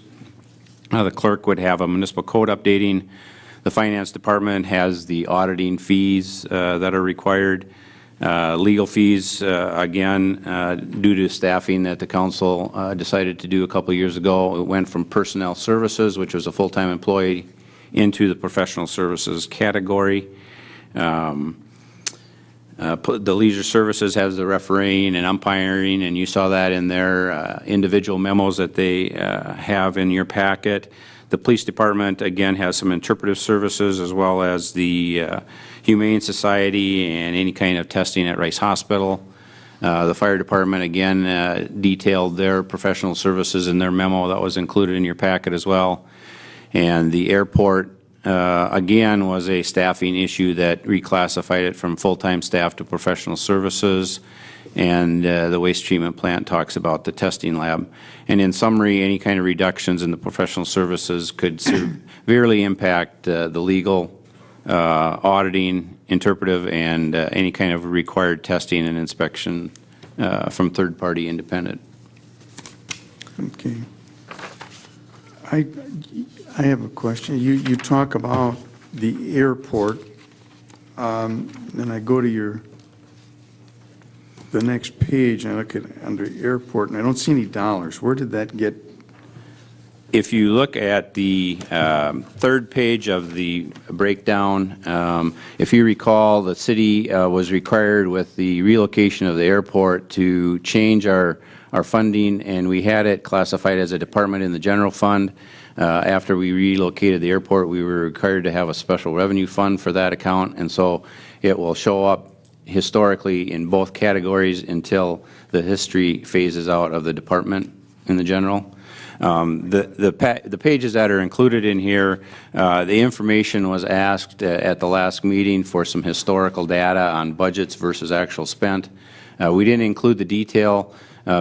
The clerk would have a municipal code updating. The finance department has the auditing fees that are required. Legal fees, again, due to staffing that the council decided to do a couple of years ago, it went from personnel services, which was a full-time employee, into the professional services category. The leisure services has the refereeing and umpiring, and you saw that in their individual memos that they have in your packet. The police department, again, has some interpretive services, as well as the Humane Society and any kind of testing at Rice Hospital. The fire department, again, detailed their professional services in their memo that was included in your packet as well. And the airport, again, was a staffing issue that reclassified it from full-time staff to professional services. And the waste treatment plant talks about the testing lab. And in summary, any kind of reductions in the professional services could severely impact the legal, auditing, interpretive, and any kind of required testing and inspection from third-party independent. Okay. I have a question. You talk about the airport, and I go to the next page, and I look at under airport, and I don't see any dollars. Where did that get? If you look at the third page of the breakdown, if you recall, the city was required with the relocation of the airport to change our funding, and we had it classified as a department in the general fund. After we relocated the airport, we were required to have a special revenue fund for that account, and so it will show up historically in both categories until the history phases out of the department in the general. The pages that are included in here, the information was asked at the last meeting for some historical data on budgets versus actual spent. We didn't include the detail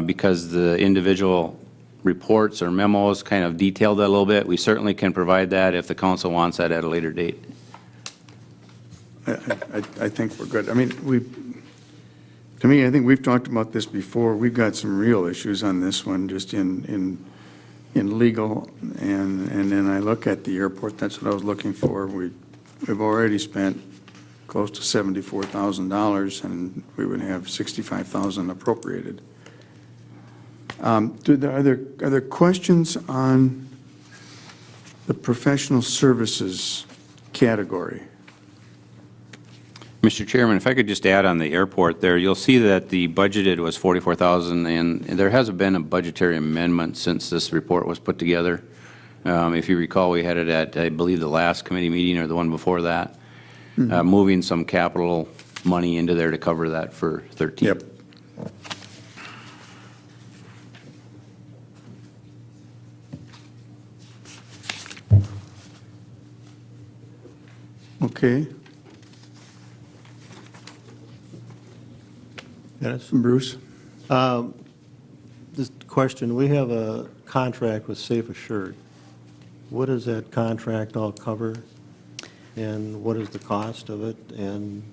because the individual reports or memos kind of detailed that a little bit. We certainly can provide that if the council wants that at a later date. I think we're good. I mean, to me, I think we've talked about this before. We've got some real issues on this one, just in legal, and then I look at the airport. That's what I was looking for. We've already spent close to $74,000, and we would have $65,000 appropriated. Are there questions on the professional services category? Mr. Chairman, if I could just add on the airport there, you'll see that the budgeted was $44,000, and there hasn't been a budgetary amendment since this report was put together. If you recall, we had it at, I believe, the last committee meeting or the one before that, moving some capital money into there to cover that for 13. Yep. Okay. Dennis? Bruce? This question, we have a contract with Safe Assured. What does that contract all cover? and what is the cost of it? And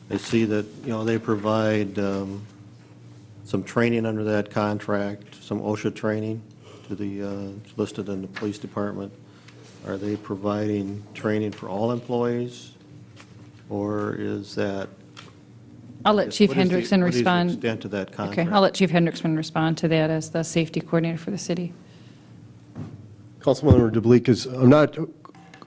I see that, they provide some training under that contract, some OSHA training to the, listed in the police department. Are they providing training for all employees, or is that? I'll let Chief what is the- Hendrickson what is the respond. extent of that contract? Okay, I'll let Chief Hendrickson respond to that as the safety coordinator for the city. Councilmember DeBleek, I'm not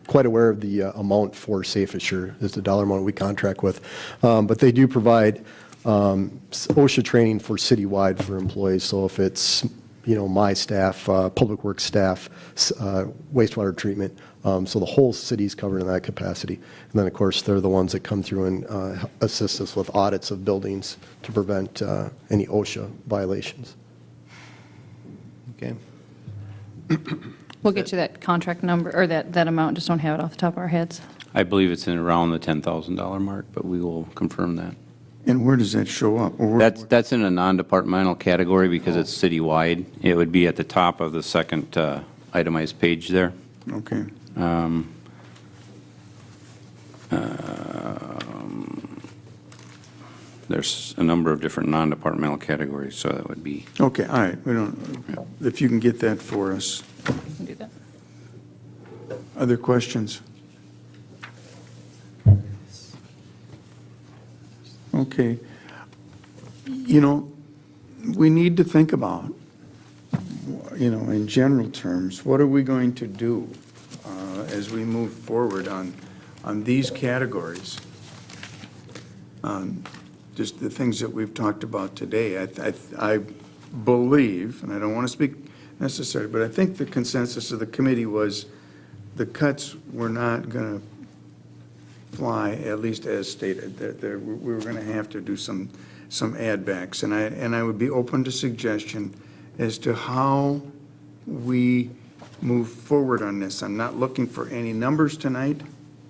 quite aware of the amount for Safe Assure, is the dollar amount we contract with. But they do provide OSHA training for citywide for employees. So if it's, my staff, public works staff, wastewater treatment, so the whole city's covered in that capacity. And then, of course, they're the ones that come through and assist us with audits of buildings to prevent any OSHA violations. Okay. We'll get you that contract number, or that amount, just don't have it off the top of our heads. I believe it's in around the $10,000 mark, but we will confirm that. And where does that show up? Or That's in a non-departmental category because it's citywide. It would be at the top of the second itemized page there. Okay. There's a number of different non-departmental categories, so that would be. Okay, all right. If you can get that for us. We can do that. Other questions? Okay. We need to think about, in general terms, what are we going to do as we move forward on these categories? Just the things that we've talked about today. I believe, and I don't want to speak necessarily, but I think the consensus of the committee was the cuts were not going to fly, at least as stated, that we were going to have to do some add backs. And I would be open to suggestion as to how we move forward on this. I'm not looking for any numbers tonight.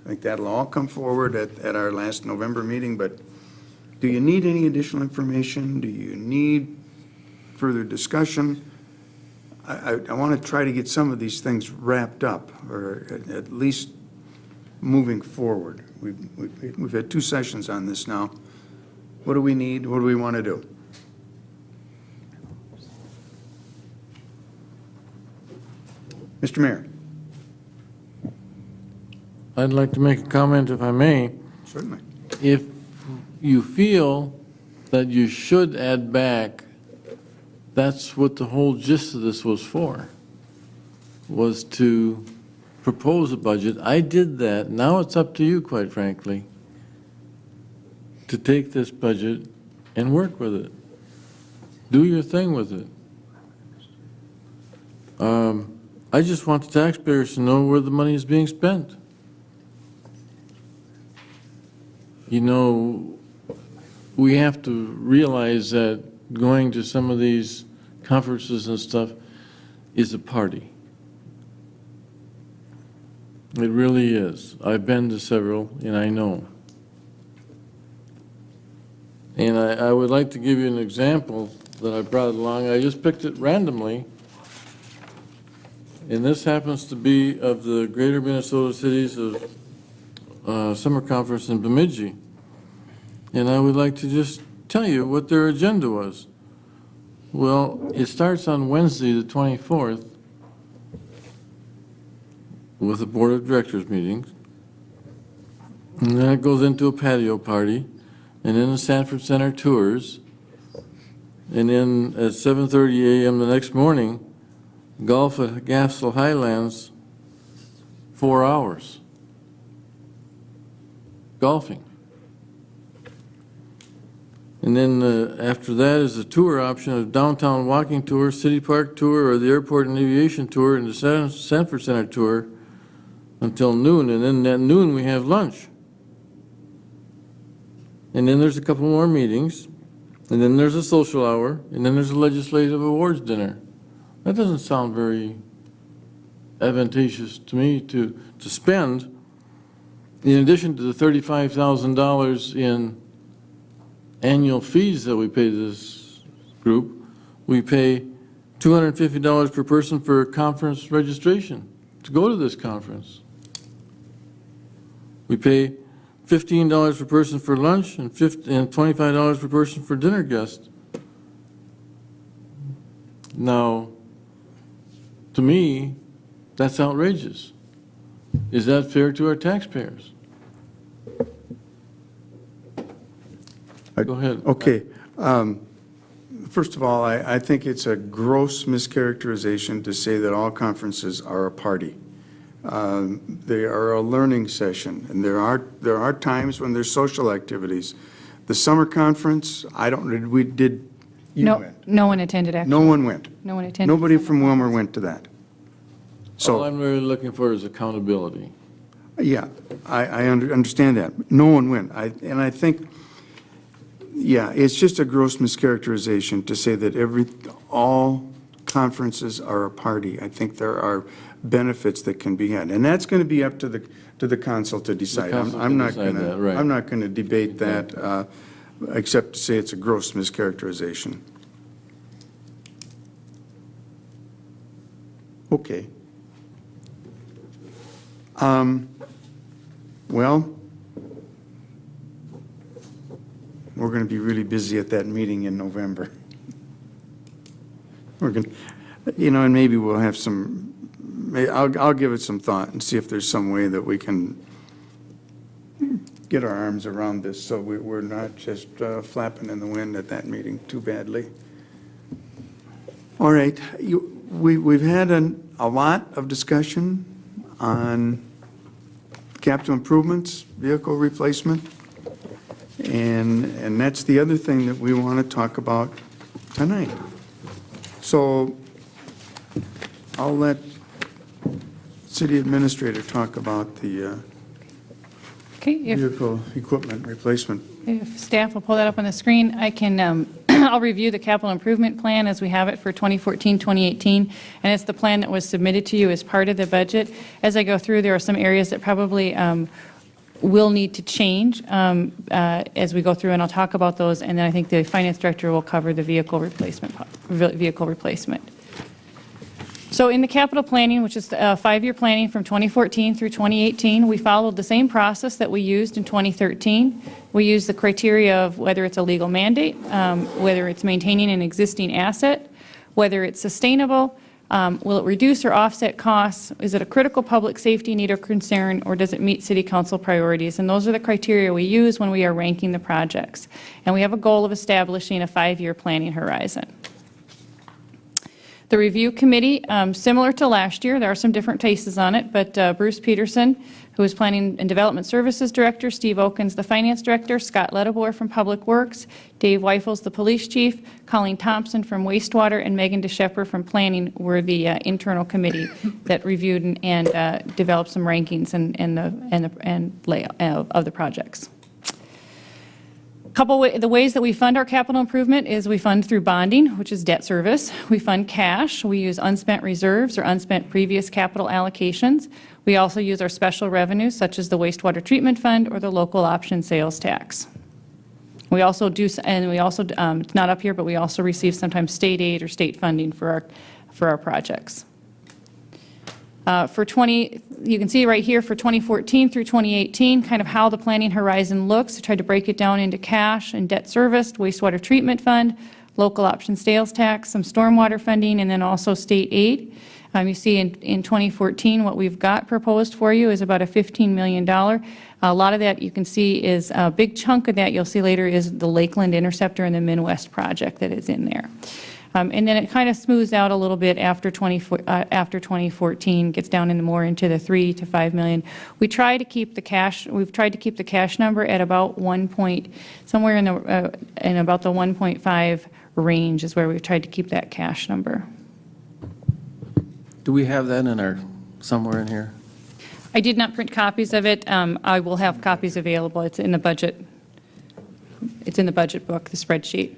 I think that'll all come forward at our last November meeting, but do you need any additional information? Do you need further discussion? I want to try to get some of these things wrapped up, or at least moving forward. We've had 2 sessions on this now. What do we need? What do we want to do? Mr. Mayor. I'd like to make a comment, if I may. Certainly. If you feel that you should add back, that's what the whole gist of this was for, was to propose a budget. I did that. Now it's up to you, quite frankly, to take this budget and work with it. Do your thing with it. I just want the taxpayers to know where the money is being spent. We have to realize that going to some of these conferences and stuff is a party. It really is. I've been to several, and I know. And I would like to give you an example that I brought along. I just picked it randomly. And this happens to be of the Greater Minnesota Cities Summer Conference in Bemidji. And I would like to just tell you what their agenda was. Well, it starts on Wednesday, the 24th, with a Board of Directors meeting. And then it goes into a patio party, and then the Sanford Center tours. And then at 7:30 a.m. the next morning, golf at Gastel Highlands, 4 hours. Golfing. And then after that is a tour option, a downtown walking tour, city park tour, or the airport and aviation tour, and the Sanford Center tour until noon. And then at noon we have lunch. And then there's a couple more meetings. And then there's a social hour. And then there's a legislative awards dinner. That doesn't sound very advantageous to me to spend. In addition to the $35,000 in annual fees that we pay this group, we pay $250 per person for conference registration to go to this conference. We pay $15 per person for lunch and $25 per person for dinner guests. Now, to me, that's outrageous. Is that fair to our taxpayers? Go ahead. Okay. First of all, I think it's a gross mischaracterization to say that all conferences are a party. They are a learning session, and there are times when there's social activities. The summer conference, No one attended, actually. no one went. No one attended. Nobody from Wilmer went to that. All So, I'm really looking for is accountability. yeah, I understand that. No one went. And I think, yeah, it's just a gross mischaracterization to say that all conferences are a party. I think there are benefits that can be had, and that's going to be up to the council to decide. council I'm can not decide going that, right. I'm not going to debate that, except to say it's a gross mischaracterization. Okay. Well, we're going to be really busy at that meeting in November. We're going to, and maybe we'll have I'll give it some thought and see if there's some way that we can get our arms around this so we're not just flapping in the wind at that meeting too badly. All right, we've had a lot of discussion on capital improvements, vehicle replacement, and that's the other thing that we want to talk about tonight. So I'll let city administrator talk about the Okay, if vehicle equipment replacement. staff will pull that up on the screen, I can, I'll review the capital improvement plan as we have it for 2014, 2018, and it's the plan that was submitted to you as part of the budget. As I go through, there are some areas that probably will need to change as we go through, and I'll talk about those, and then I think the finance director will cover the vehicle replacement. So in the capital planning, which is 5-year planning from 2014 through 2018, we followed the same process that we used in 2013. We used the criteria of whether it's a legal mandate, whether it's maintaining an existing asset, whether it's sustainable, will it reduce or offset costs, is it a critical public safety need or concern, or does it meet city council priorities? And those are the criteria we use when we are ranking the projects. And we have a goal of establishing a 5-year planning horizon. The review committee, similar to last year, there are some different faces on it, but Bruce Peterson, who is Planning and Development Services Director, Steve Okens, the Finance Director, Scott Ledebor from Public Works, Dave Weifels, the Police Chief, Colleen Thompson from Wastewater, and Megan DeShepper from Planning were the internal committee that reviewed and developed some rankings and layout of the projects. The ways that we fund our capital improvement is we fund through bonding, which is debt service. We fund cash. We use unspent reserves or unspent previous capital allocations. We also use our special revenues, such as the wastewater treatment fund or the local option sales tax. We also do, and we also, it's not up here, but we also receive sometimes state aid or state funding for our projects. You can see right here for 2014 through 2018, kind of how the planning horizon looks. I tried to break it down into cash and debt serviced, wastewater treatment fund, local option sales tax, some stormwater funding, and then also state aid. You see in 2014, what we've got proposed for you is about a $15 million. A lot of that you can see is a big chunk of that you'll see later is the Lakeland Interceptor and the Midwest project that is in there. And then it kind of smooths out a little bit after 2014, gets down more into the $3 to $5 million. We try to keep the cash. We've tried to keep the cash number at about somewhere in about the 1.5 range is where we've tried to keep that cash number. Do we have that somewhere in here? I did not print copies of it. I will have copies available. It's in the budget. It's in the budget book, the spreadsheet.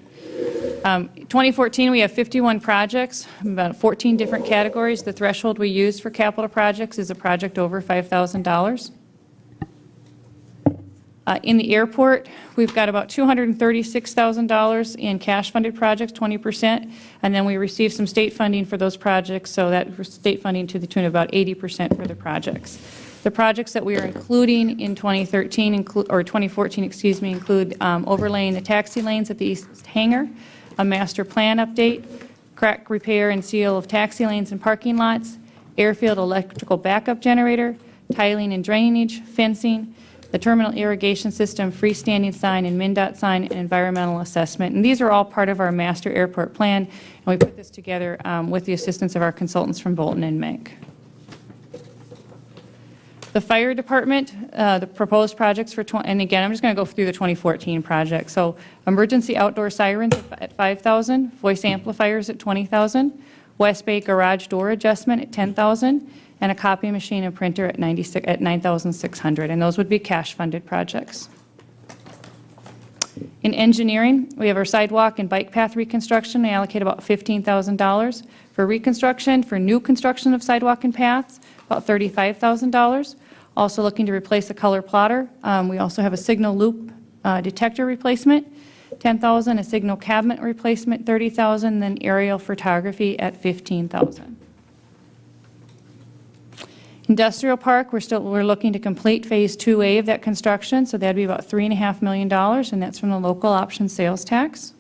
2014, we have 51 projects, about 14 different categories. The threshold we use for capital projects is a project over $5,000. In the airport, we've got about $236,000 in cash-funded projects, 20%, and then we receive some state funding for those projects, so that state funding to the tune of about 80% for the projects. The projects that we are including in 2013, or 2014, excuse me, include overlaying the taxi lanes at the east hangar, a master plan update, crack repair and seal of taxi lanes and parking lots, airfield electrical backup generator, tiling and drainage, fencing, the terminal irrigation system, freestanding sign, and MnDOT sign, and environmental assessment. And these are all part of our master airport plan, and we put this together with the assistance of our consultants from Bolton and Menk. The fire department, the proposed projects for, and again, I'm just going to go through the 2014 project. So emergency outdoor sirens at $5,000, voice amplifiers at $20,000, West Bay garage door adjustment at $10,000, and a copy machine and printer at $9,600, and those would be cash-funded projects. In engineering, we have our sidewalk and bike path reconstruction. We allocate about $15,000. For reconstruction, for new construction of sidewalk and paths, about $35,000. Also looking to replace a color plotter. We also have a signal loop detector replacement, $10,000, a signal cabinet replacement, $30,000, then aerial photography at $15,000. Industrial Park, we're looking to complete Phase 2A of that construction, so that'd be about $3.5 million, and that's from the local option sales tax.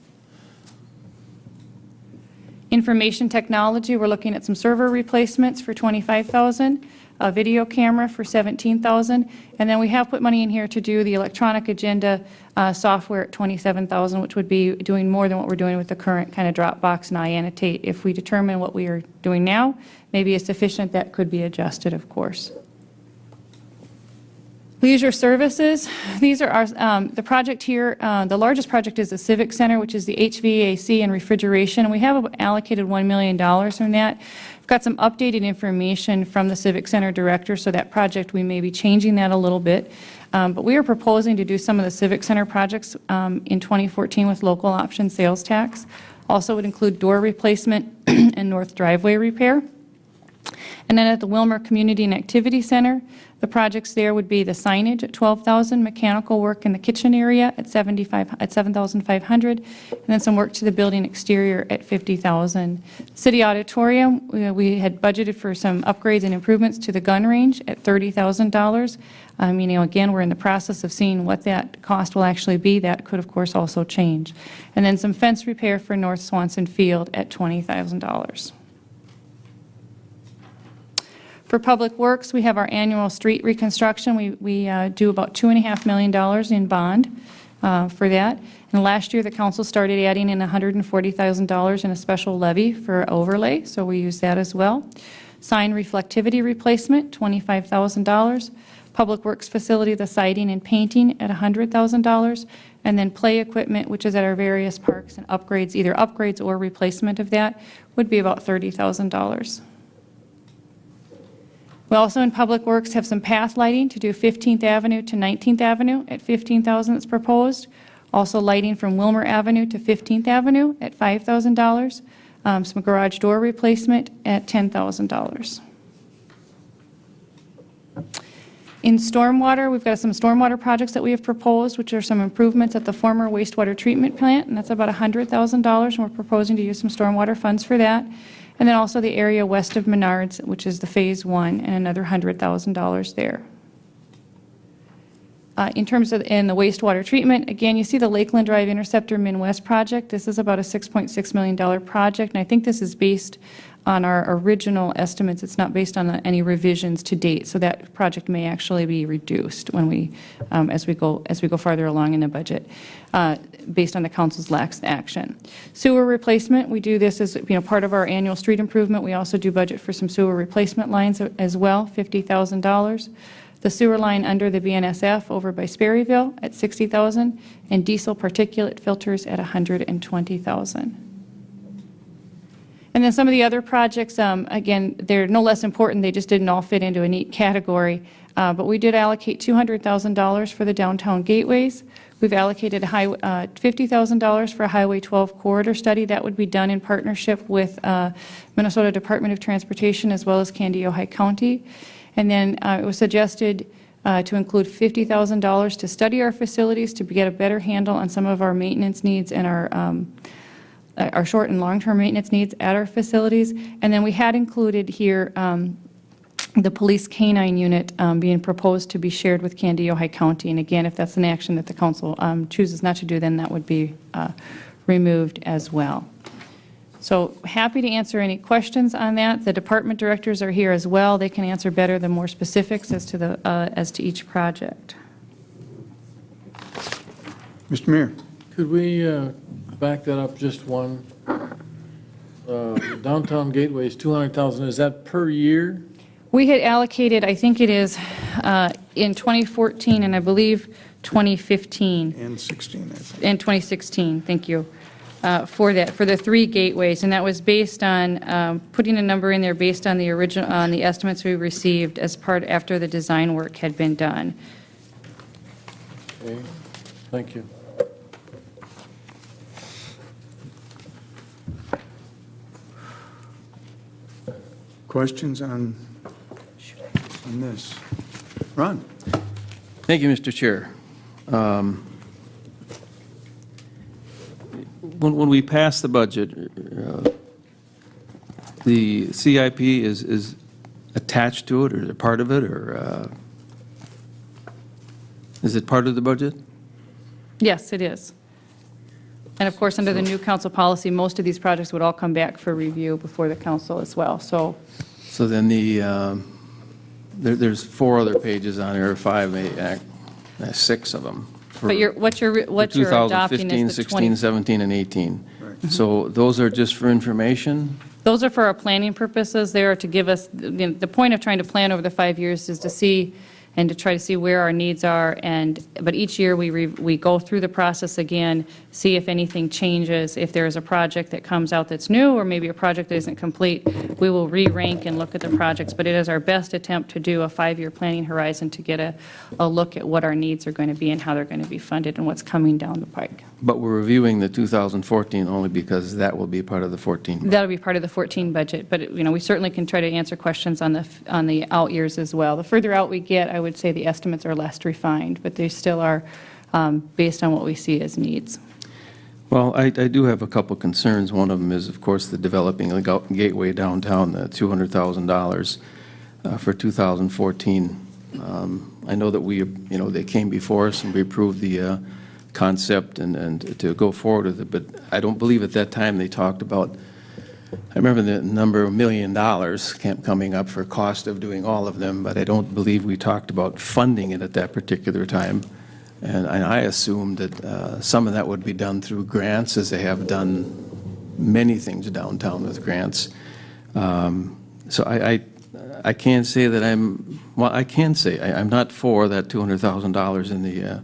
Information technology, we're looking at some server replacements for $25,000, a video camera for $17,000, and then we have put money in here to do the electronic agenda software at $27,000, which would be doing more than what we're doing with the current kind of Dropbox and iAnnotate. If we determine what we are doing now maybe is sufficient, that could be adjusted, of course. Leisure services, these are our, the project here, the largest project is the Civic Center, which is the HVAC and refrigeration. We have allocated $1 million from that. We've got some updated information from the Civic Center director, so that project, we may be changing that a little bit. But we are proposing to do some of the Civic Center projects in 2014 with local option sales tax. Also would include door replacement and north driveway repair. And then at the Wilmer Community and Activity Center, the projects there would be the signage at $12,000, mechanical work in the kitchen area at $7,500, and then some work to the building exterior at $50,000. City Auditorium, we had budgeted for some upgrades and improvements to the gun range at $30,000. You know, again, we're in the process of seeing what that cost will actually be. That could, of course, also change. And then some fence repair for North Swanson Field at $20,000. For Public Works, we have our annual street reconstruction. We do about $2.5 million in bond for that. And last year, the council started adding in $140,000 in a special levy for overlay, so we use that as well. Sign reflectivity replacement, $25,000. Public Works facility, the siding and painting at $100,000. And then play equipment, which is at our various parks, and upgrades, either upgrades or replacement of that, would be about $30,000. We also in Public Works have some path lighting to do 15th Avenue to 19th Avenue at $15,000 that's proposed. Also lighting from Wilmer Avenue to 15th Avenue at $5,000. Some garage door replacement at $10,000. In stormwater, we've got some stormwater projects that we have proposed, which are some improvements at the former wastewater treatment plant, and that's about $100,000, and we're proposing to use some stormwater funds for that. And then also the area west of Menards, which is the Phase 1, and another $100,000 there. In terms of in the wastewater treatment, again, you see the Lakeland Drive Interceptor Midwest project. This is about a $6.6 million project, and I think this is based on our original estimates. It's not based on any revisions to date, so that project may actually be reduced when we, as we go farther along in the budget, based on the council's lax action. Sewer replacement, we do this as part of our annual street improvement. We also do budget for some sewer replacement lines as well, $50,000. The sewer line under the BNSF over by Sperryville at $60,000, and diesel particulate filters at $120,000. And then some of the other projects, again, they're no less important. They just didn't all fit into a neat category. But we did allocate $200,000 for the downtown gateways. We've allocated $50,000 for a Highway 12 corridor study. That would be done in partnership with Minnesota Department of Transportation as well as Candido-High County. And then it was suggested to include $50,000 to study our facilities to get a better handle on some of our maintenance needs and our short and long-term maintenance needs at our facilities. And then we had included here the police canine unit being proposed to be shared with Candy, Ojai County. And again, if that's an action that the council chooses not to do, then that would be removed as well. So happy to answer any questions on that. The department directors are here as well. They can answer better the more specifics as to each project. Mr. Mayor. Could we back that up just one? Downtown Gateway is 200,000. Is that per year? We had allocated, I think it is in 2014 and I believe 2015. And 16, I think. And 2016, thank you, for the 3 gateways. And that was based on putting a number in there based on the original, on the estimates we received as part, after the design work had been done. Okay, thank you. Questions on this? Ron? Thank you, Mr. Chair. When we pass the budget, the CIP is attached to it, or is it part of it, or is it part of the budget? Yes, it is. And of course, under the new council policy, most of these projects would all come back for review before the council as well, so. So then there's 4 other pages on there, or 5, maybe, 6 of them. But what you're adopting is the 2015, 16, 17, and 18. So those are just for information? Those are for our planning purposes. They are to give us, the point of trying to plan over the 5 years is to see and to try to see where our needs are. But each year we go through the process again, see if anything changes. If there is a project that comes out that's new, or maybe a project that isn't complete, we will re-rank and look at the projects. But it is our best attempt to do a 5-year planning horizon to get a look at what our needs are going to be and how they're going to be funded and what's coming down the pike. But we're reviewing the 2014 only because that will be part of the 14 budget. That'll be part of the 14 budget, but we certainly can try to answer questions on the out years as well. The further out we get, I would say the estimates are less refined, but they still are based on what we see as needs. Well, I do have a couple concerns. One of them is, of course, the developing of the Gateway downtown, the $200,000 for 2014. I know that they came before us and we approved the concept and to go forward with it, but I don't believe at that time they talked about, I remember the number of $1 million coming up for cost of doing all of them, but I don't believe we talked about funding it at that particular time. And I assumed that some of that would be done through grants, as they have done many things downtown with grants. So I can't say that I can say I'm not for that $200,000 in the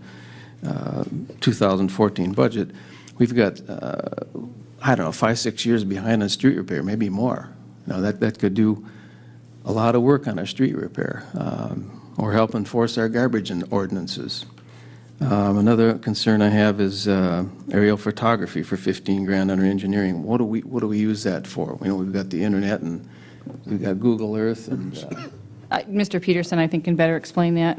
2014 budget. We've got, I don't know, 5, 6 years behind on street repair, maybe more. That could do a lot of work on our street repair, or help enforce our garbage ordinances. Another concern I have is aerial photography for $15,000 under engineering. What do we use that for? We've got the internet and we've got Google Earth. And Mr. Peterson, I think, can better explain that.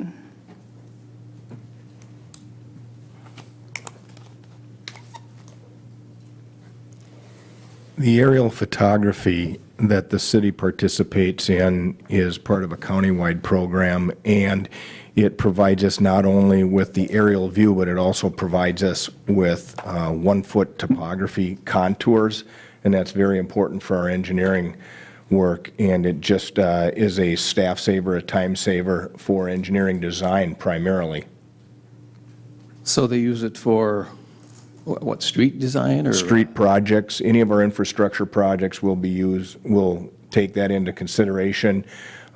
The aerial photography that the city participates in is part of a countywide program, and it provides us not only with the aerial view, but it also provides us with 1-foot topography contours, and that's very important for our engineering work, and it just is a staff saver, a time saver for engineering design primarily. So they use it for what, street design or? Street projects, any of our infrastructure projects will take that into consideration.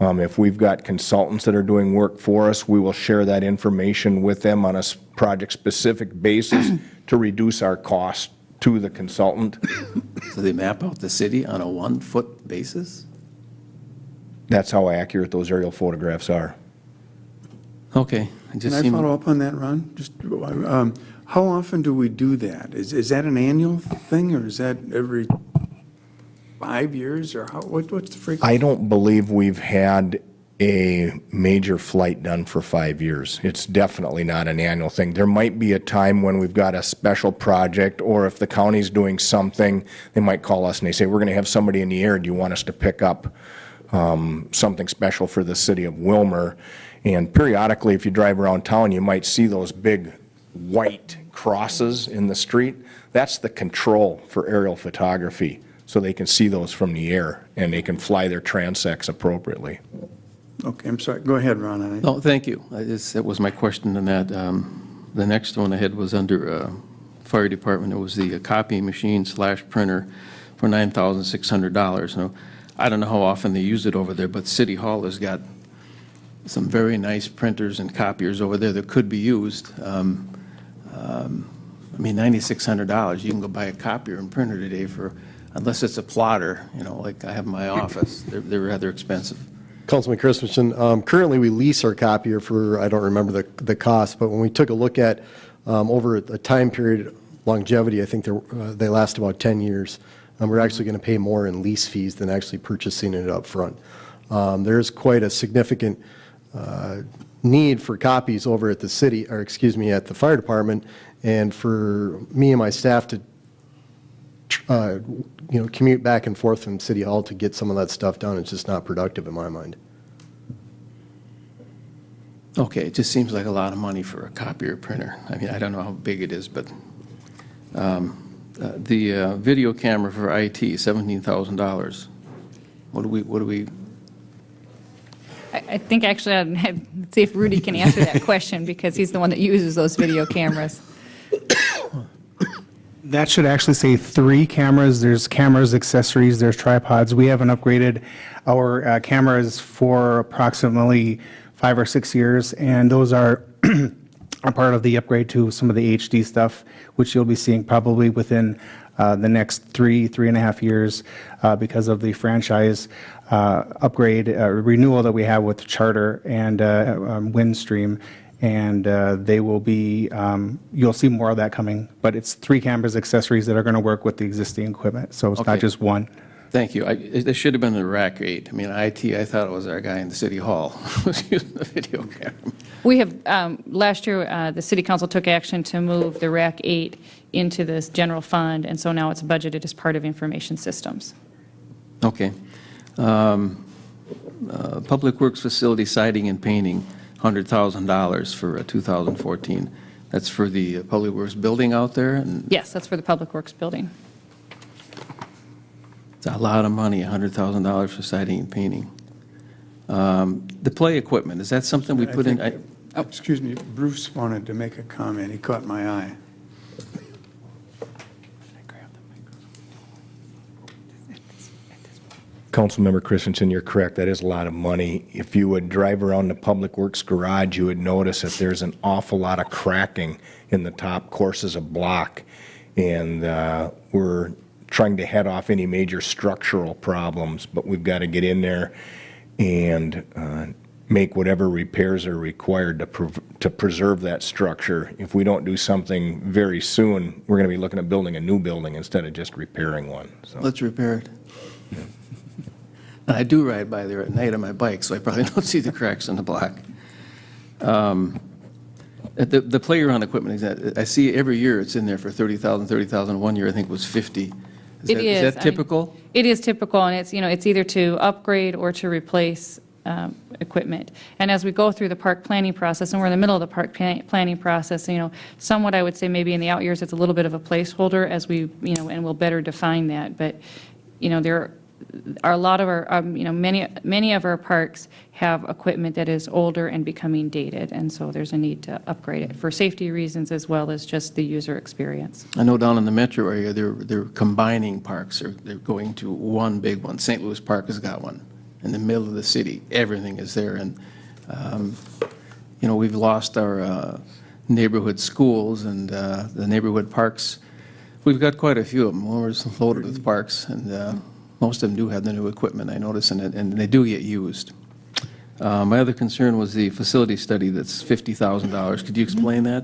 If we've got consultants that are doing work for us, we will share that information with them on a project-specific basis to reduce our cost to the consultant. So they map out the city on a 1-foot basis? That's how accurate those aerial photographs are. Okay. Can I follow up on that, Ron? Just, how often do we do that? Is that an annual thing, or is that every 5 years, or what's the frequency? I don't believe we've had a major flight done for 5 years. It's definitely not an annual thing. There might be a time when we've got a special project, or if the county's doing something, they might call us and they say, we're going to have somebody in the air, do you want us to pick up something special for the city of Wilmer. And periodically, if you drive around town, you might see those big white crosses in the street. That's the control for aerial photography, so they can see those from the air, and they can fly their transects appropriately. Okay, I'm sorry. Go ahead, Ron. No, thank you. That was my question on that. The next one I had was under fire department. It was the copying machine / printer for $9,600. Now, I don't know how often they use it over there, but City Hall has got some very nice printers and copiers over there that could be used. I mean, $9,600, you can go buy a copier and printer today for, unless it's a plotter, you know, like I have in my office. They're rather expensive. Councilman Christensen, currently we lease our copier for, I don't remember the cost, but when we took a look at over a time period, longevity, I think they last about 10 years. We're actually going to pay more in lease fees than actually purchasing it up front. There's quite a significant need for copies over at the city, or excuse me, at the fire department, and for me and my staff to commute back and forth from City Hall to get some of that stuff done. It's just not productive in my mind. Okay, it just seems like a lot of money for a copier printer. I mean, I don't know how big it is, but the video camera for IT, $17,000. What do we? I think actually, let's see if Rudy can answer that question, because he's the one that uses those video cameras. That should actually say 3 cameras. There's cameras, accessories, there's tripods. We haven't upgraded our cameras for approximately 5 or 6 years, and those are a part of the upgrade to some of the HD stuff, which you'll be seeing probably within the next 3.5 years because of the franchise upgrade renewal that we have with Charter and Windstream. And they will be, you'll see more of that coming, but it's 3 cameras, accessories that are going to work with the existing equipment, so it's not Okay. just one. Thank you. There should have been the RAC 8. I mean, IT, I thought it was our guy in the City Hall who was using the video camera. We have, last year, the city council took action to move the RAC 8 into this general fund, and so now it's budgeted as part of information systems. Okay. Public Works Facility siding and painting, $100,000 for 2014. That's for the Public Works building out there? And Yes, that's for the Public Works building. it's a lot of money, $100,000 for siding and painting. The play equipment, is that something we put in? Excuse me, Bruce wanted to make a comment. He caught my eye. Councilmember Christensen, you're correct. That is a lot of money. If you would drive around the Public Works garage, you would notice that there's an awful lot of cracking in the top courses of block. And we're trying to head off any major structural problems, but we've got to get in there and make whatever repairs are required to preserve that structure. If we don't do something very soon, we're going to be looking at building a new building instead of just repairing one. So. Let's repair it. I do ride by there at night on my bike, so I probably don't see the cracks in the block. The playground equipment, I see every year it's in there for $30,000. One year I think was $50,000. Is that typical? It is typical, and it's, it's either to upgrade or to replace equipment. And as we go through the park planning process, and we're in the middle of the park planning process, somewhat I would say maybe in the out years it's a little bit of a placeholder as we, and we'll better define that. But, there are a lot of our, many of our parks have equipment that is older and becoming dated, and so there's a need to upgrade it for safety reasons as well as just the user experience. I know down in the metro area, they're combining parks, or they're going to one big one. St. Louis Park has got one in the middle of the city. Everything is there, and we've lost our neighborhood schools and the neighborhood parks. We've got quite a few of them. We're loaded with parks, and most of them do have the new equipment, I notice, and they do get used. My other concern was the facility study that's $50,000. Could you explain that?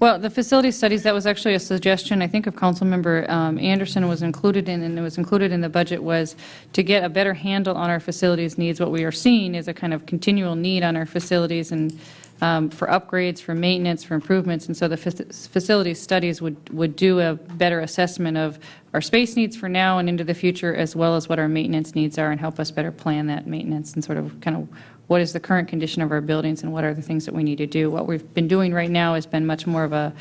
Well, the facility studies, that was actually a suggestion, I think, of Councilmember Anderson was included in, and it was included in the budget, was to get a better handle on our facilities needs. What we are seeing is a kind of continual need on our facilities, and for upgrades, for maintenance, for improvements, and so the facility studies would do a better assessment of our space needs for now and into the future, as well as what our maintenance needs are, and help us better plan that maintenance and sort of kind of what is the current condition of our buildings and what are the things that we need to do. What we've been doing right now has been much more of a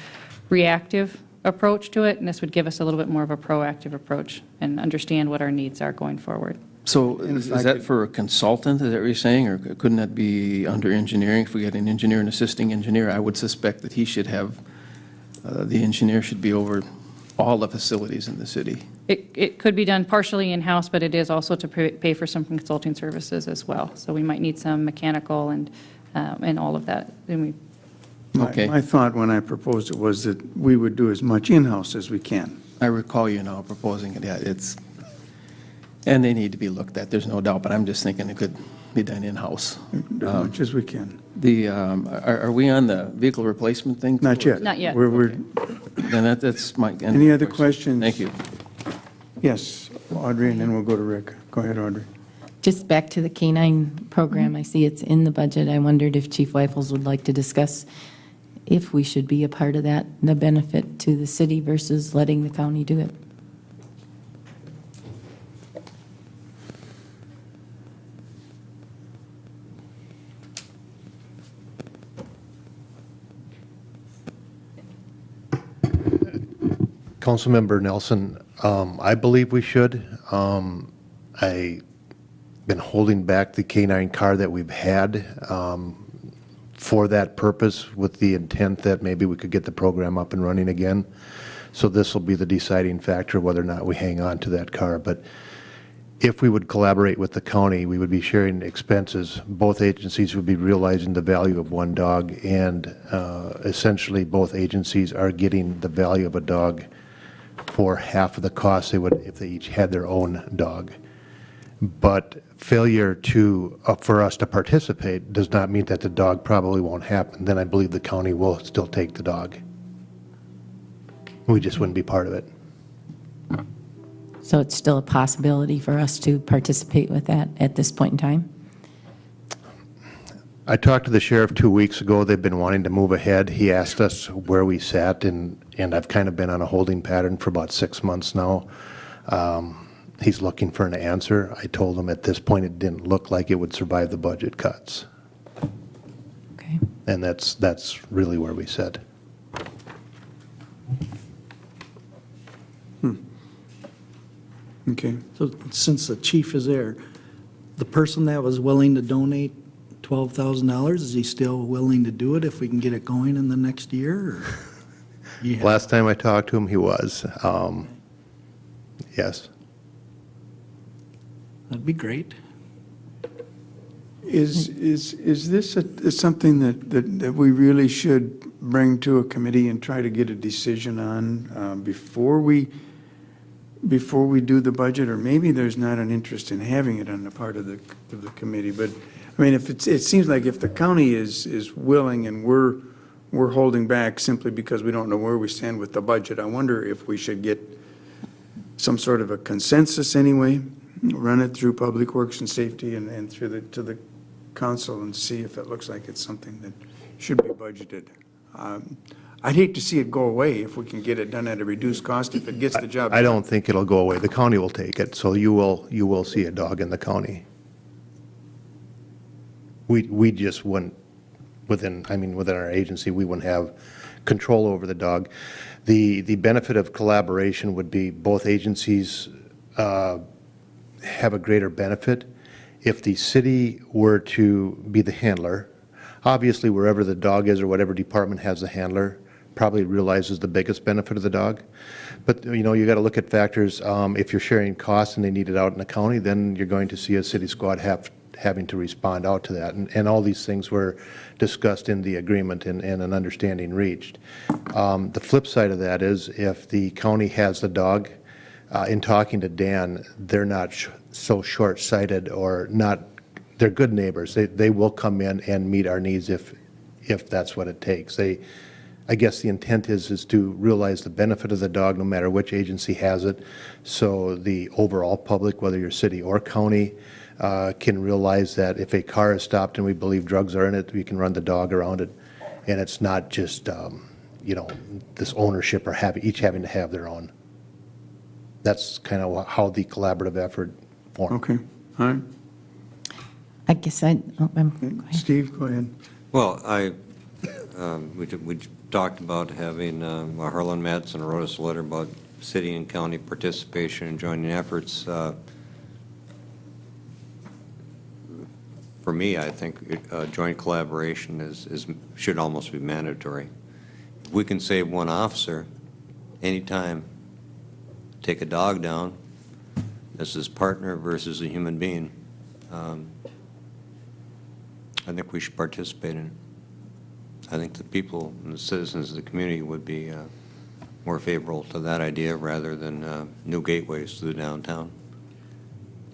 reactive approach to it, and this would give us a little bit more of a proactive approach and understand what our needs are going forward. So is that for a consultant, is that what you're saying, or couldn't that be under engineering? If we get an engineer and assisting engineer, I would suspect that he should have, the engineer should be over all the facilities in the city. It could be done partially in-house, but it is also to pay for some consulting services as well. So we might need some mechanical and all of that. And My thought when I proposed it was that we would do as much in-house as we can. I recall you now proposing it, yeah, and they need to be looked at, there's no doubt, but I'm just thinking it could be done in-house. Do as much as we can. Are we on the vehicle replacement thing? Not yet. Not yet. Then that's my. Any other questions? Thank you. Yes, Audrey, and then we'll go to Rick. Go ahead, Audrey. Just back to the K-9 program, I see it's in the budget. I wondered if Chief Weifels would like to discuss if we should be a part of that, the benefit to the city versus letting the county do it. Councilmember Nelson, I believe we should. I've been holding back the K-9 car that we've had for that purpose, with the intent that maybe we could get the program up and running again. So this will be the deciding factor whether or not we hang on to that car. But if we would collaborate with the county, we would be sharing expenses. Both agencies would be realizing the value of one dog, and essentially both agencies are getting the value of a dog for half of the cost they would if they each had their own dog. But failure for us to participate does not mean that the dog probably won't happen. Then I believe the county will still take the dog. We just wouldn't be part of it. So it's still a possibility for us to participate with that at this point in time? I talked to the sheriff 2 weeks ago. They've been wanting to move ahead. He asked us where we sat, and I've kind of been on a holding pattern for about 6 months now. He's looking for an answer. I told him at this point it didn't look like it would survive the budget cuts. Okay. And that's really where we sit. Okay. So since the chief is there, the person that was willing to donate $12,000, is he still willing to do it if we can get it going in the next year? Or? Yeah. Last time I talked to him, he was. Yes. That'd be great. Is this something that we really should bring to a committee and try to get a decision on before we do the budget? Or maybe there's not an interest in having it on the part of the committee. But I mean, it seems like if the county is willing and we're holding back simply because we don't know where we stand with the budget, I wonder if we should get some sort of a consensus anyway, run it through Public Works and Safety and through to the council and see if it looks like it's something that should be budgeted. I'd hate to see it go away if we can get it done at a reduced cost if it gets the job done. I don't think it'll go away. The county will take it, so you will see a dog in the county. We just wouldn't, within our agency, we wouldn't have control over the dog. The benefit of collaboration would be both agencies have a greater benefit. If the city were to be the handler, obviously wherever the dog is or whatever department has a handler probably realizes the biggest benefit of the dog. But you got to look at factors. If you're sharing costs and they need it out in the county, then you're going to see a city squad having to respond out to that. And all these things were discussed in the agreement and an understanding reached. The flip side of that is if the county has the dog, in talking to Dan, they're not so short-sighted or not. They're good neighbors. They will come in and meet our needs if that's what it takes. I guess the intent is to realize the benefit of the dog no matter which agency has it, so the overall public, whether you're city or county, can realize that if a car is stopped and we believe drugs are in it, we can run the dog around it. And it's not just, this ownership or each having to have their own. That's kind of how the collaborative effort formed. Okay, all right. I guess go ahead. Steve, go ahead. Well, we talked about having Harlan Madsen wrote us a letter about city and county participation and joining efforts. For me, I think joint collaboration should almost be mandatory. If we can save one officer anytime, take a dog down, this is partner versus a human being. I think we should participate in it. I think the people and the citizens of the community would be more favorable to that idea rather than new gateways to the downtown.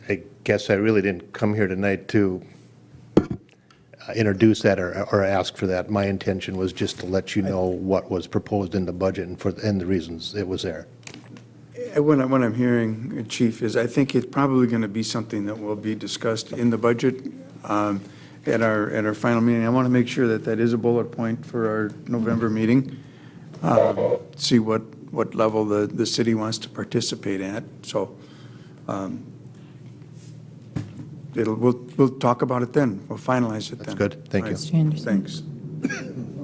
I guess I really didn't come here tonight to introduce that or ask for that. My intention was just to let you know what was proposed in the budget and the reasons it was there. What I'm hearing, Chief, is I think it's probably going to be something that will be discussed in the budget at our final meeting. I want to make sure that that is a bullet point for our November meeting. See what level the city wants to participate at. So we'll talk about it then. We'll finalize it then. That's good. Thank you. Mr. Anderson. Thanks.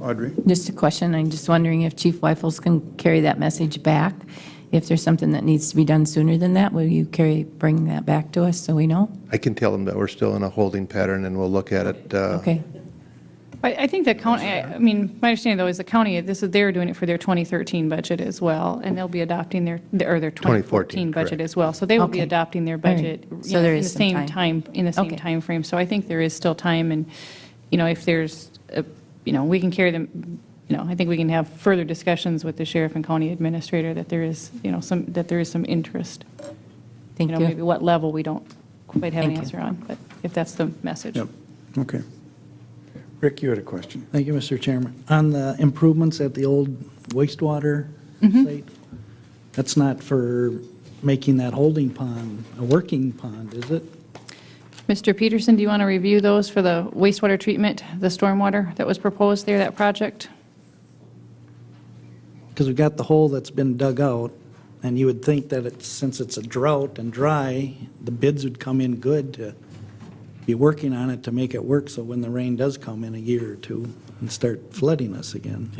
Audrey? Just a question. I'm just wondering if Chief Weifels can carry that message back. If there's something that needs to be done sooner than that, will you bring that back to us so we know? I can tell them that we're still in a holding pattern and we'll look at it. Okay. I think the county, I mean, my understanding though is the county, they're doing it for their 2013 budget as well, and they'll be adopting their 2014 budget correct. as well. So they will be Okay. adopting their All right. budget So there in the is some same time. in the same Okay. time frame. So I think there is still time, and, if there's, we can carry them, I think we can have further discussions with the sheriff and county administrator that there is, some interest. Thank you. Maybe what level we don't quite have an Thank you. answer on, but if that's the message. Yep. Okay. Rick, you had a question. Thank you, Mr. Chairman. On the improvements at the old wastewater site, that's not for making that holding pond a working pond, is it? Mr. Peterson, do you want to review those for the wastewater treatment, the stormwater that was proposed there, that project? Because we've got the hole that's been dug out, and you would think that since it's a drought and dry, the bids would come in good to be working on it to make it work, so when the rain does come in a year or two and start flooding us again.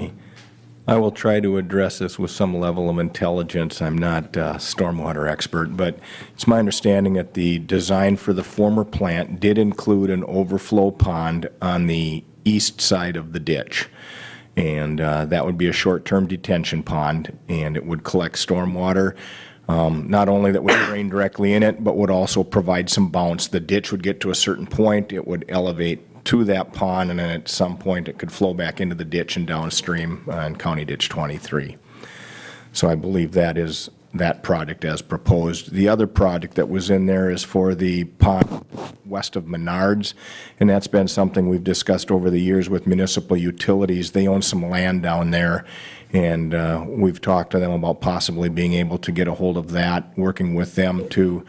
I will try to address this with some level of intelligence. I'm not a stormwater expert, but it's my understanding that the design for the former plant did include an overflow pond on the east side of the ditch. And that would be a short-term detention pond, and it would collect stormwater, not only that would drain directly in it, but would also provide some bounce. The ditch would get to a certain point, it would elevate to that pond, and then at some point it could flow back into the ditch and downstream in County Ditch 23. So I believe that is that project as proposed. The other project that was in there is for the pond west of Menards, and that's been something we've discussed over the years with municipal utilities. They own some land down there, and we've talked to them about possibly being able to get a hold of that, working with them to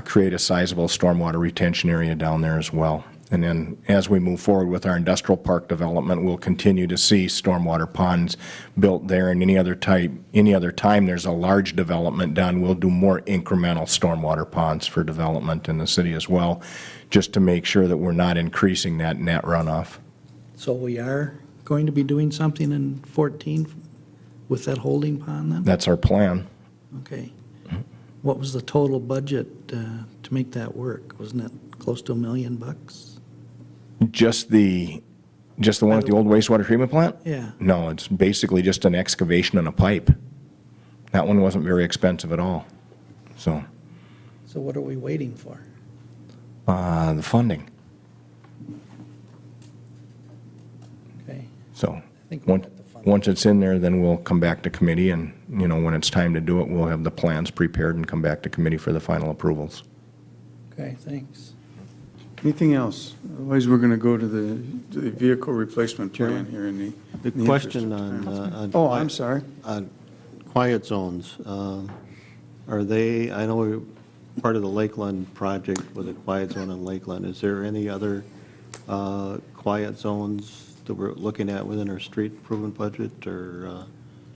create a sizable stormwater retention area down there as well. And then as we move forward with our industrial park development, we'll continue to see stormwater ponds built there, and any other time there's a large development done, we'll do more incremental stormwater ponds for development in the city as well, just to make sure that we're not increasing that net runoff. So we are going to be doing something in 14 with that holding pond then? That's our plan. Okay. What was the total budget to make that work? Wasn't it close to $1 million? Just the one at the old wastewater treatment plant? Yeah. No, it's basically just an excavation and a pipe. That one wasn't very expensive at all. So, what are we waiting for? the funding. Okay. So, think we once it's in there, then we'll come back to committee, and, when it's time to do it, we'll have the plans prepared and come back to committee for the final approvals. Okay, thanks. Anything else? Otherwise, we're going to go to the vehicle replacement plan here in The the question interest of time. on. Oh, I'm sorry. On quiet zones, are they, I know part of the Lakeland project with a quiet zone on Lakeland, is there any other quiet zones that we're looking at within our street improvement budget, or?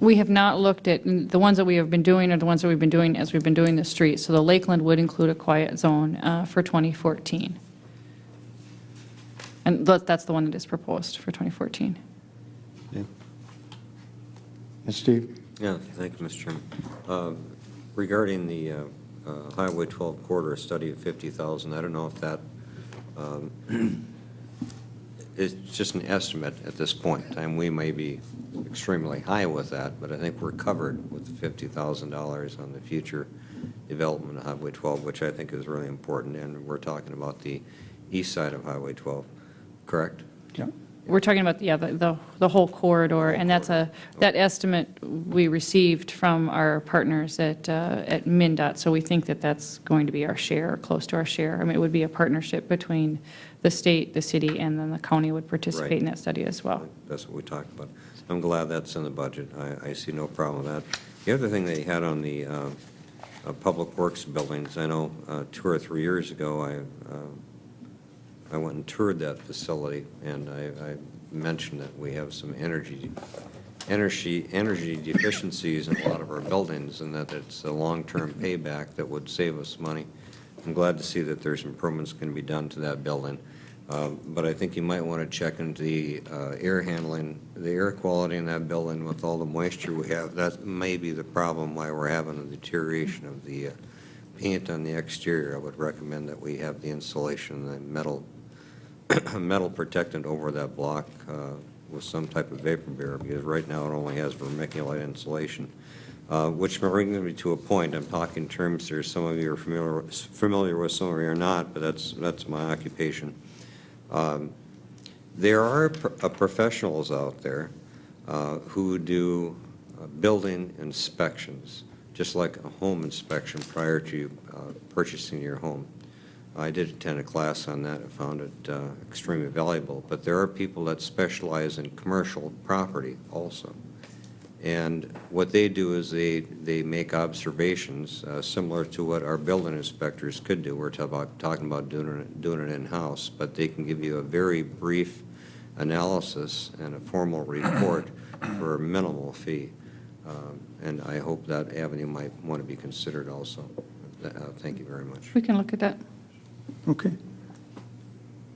We have not looked at, the ones that we have been doing are the ones that we've been doing as we've been doing the street. So the Lakeland would include a quiet zone for 2014. And that's the one that is proposed for 2014. Yes, Steve? Yeah, thank you, Mr. Chairman. Regarding the Highway 12 corridor study of 50,000, I don't know if that is just an estimate at this point in time. We may be extremely high with that, but I think we're covered with the $50,000 on the future development of Highway 12, which I think is really important, and we're talking about the east side of Highway 12, correct? Yeah. We're talking about the whole corridor, and that estimate we received from our partners at MnDOT, so we think that that's going to be our share, or close to our share. I mean, it would be a partnership between the state, the city, and then the county would participate Right. in that study as well. That's what we talked about. I'm glad that's in the budget. I see no problem with that. The other thing they had on the public works buildings, I know 2 or 3 years ago, I went and toured that facility, and I mentioned that we have some energy deficiencies in a lot of our buildings, and that it's a long-term payback that would save us money. I'm glad to see that there's improvements going to be done to that building. But I think you might want to check into the air handling, the air quality in that building with all the moisture we have. That may be the problem why we're having a deterioration of the paint on the exterior. I would recommend that we have the insulation, the metal protectant over that block with some type of vapor barrier, because right now it only has vermiculite insulation. Which brings me to a point. I'm talking terms here. Some of you are familiar with, some of you are not, but that's my occupation. There are professionals out there who do building inspections, just like a home inspection prior to purchasing your home. I did attend a class on that. I found it extremely valuable. But there are people that specialize in commercial property also. And what they do is they make observations similar to what our building inspectors could do. We're talking about doing it in-house, but they can give you a very brief analysis and a formal report for a minimal fee. And I hope that avenue might want to be considered also. Thank you very much. We can look at that. Okay.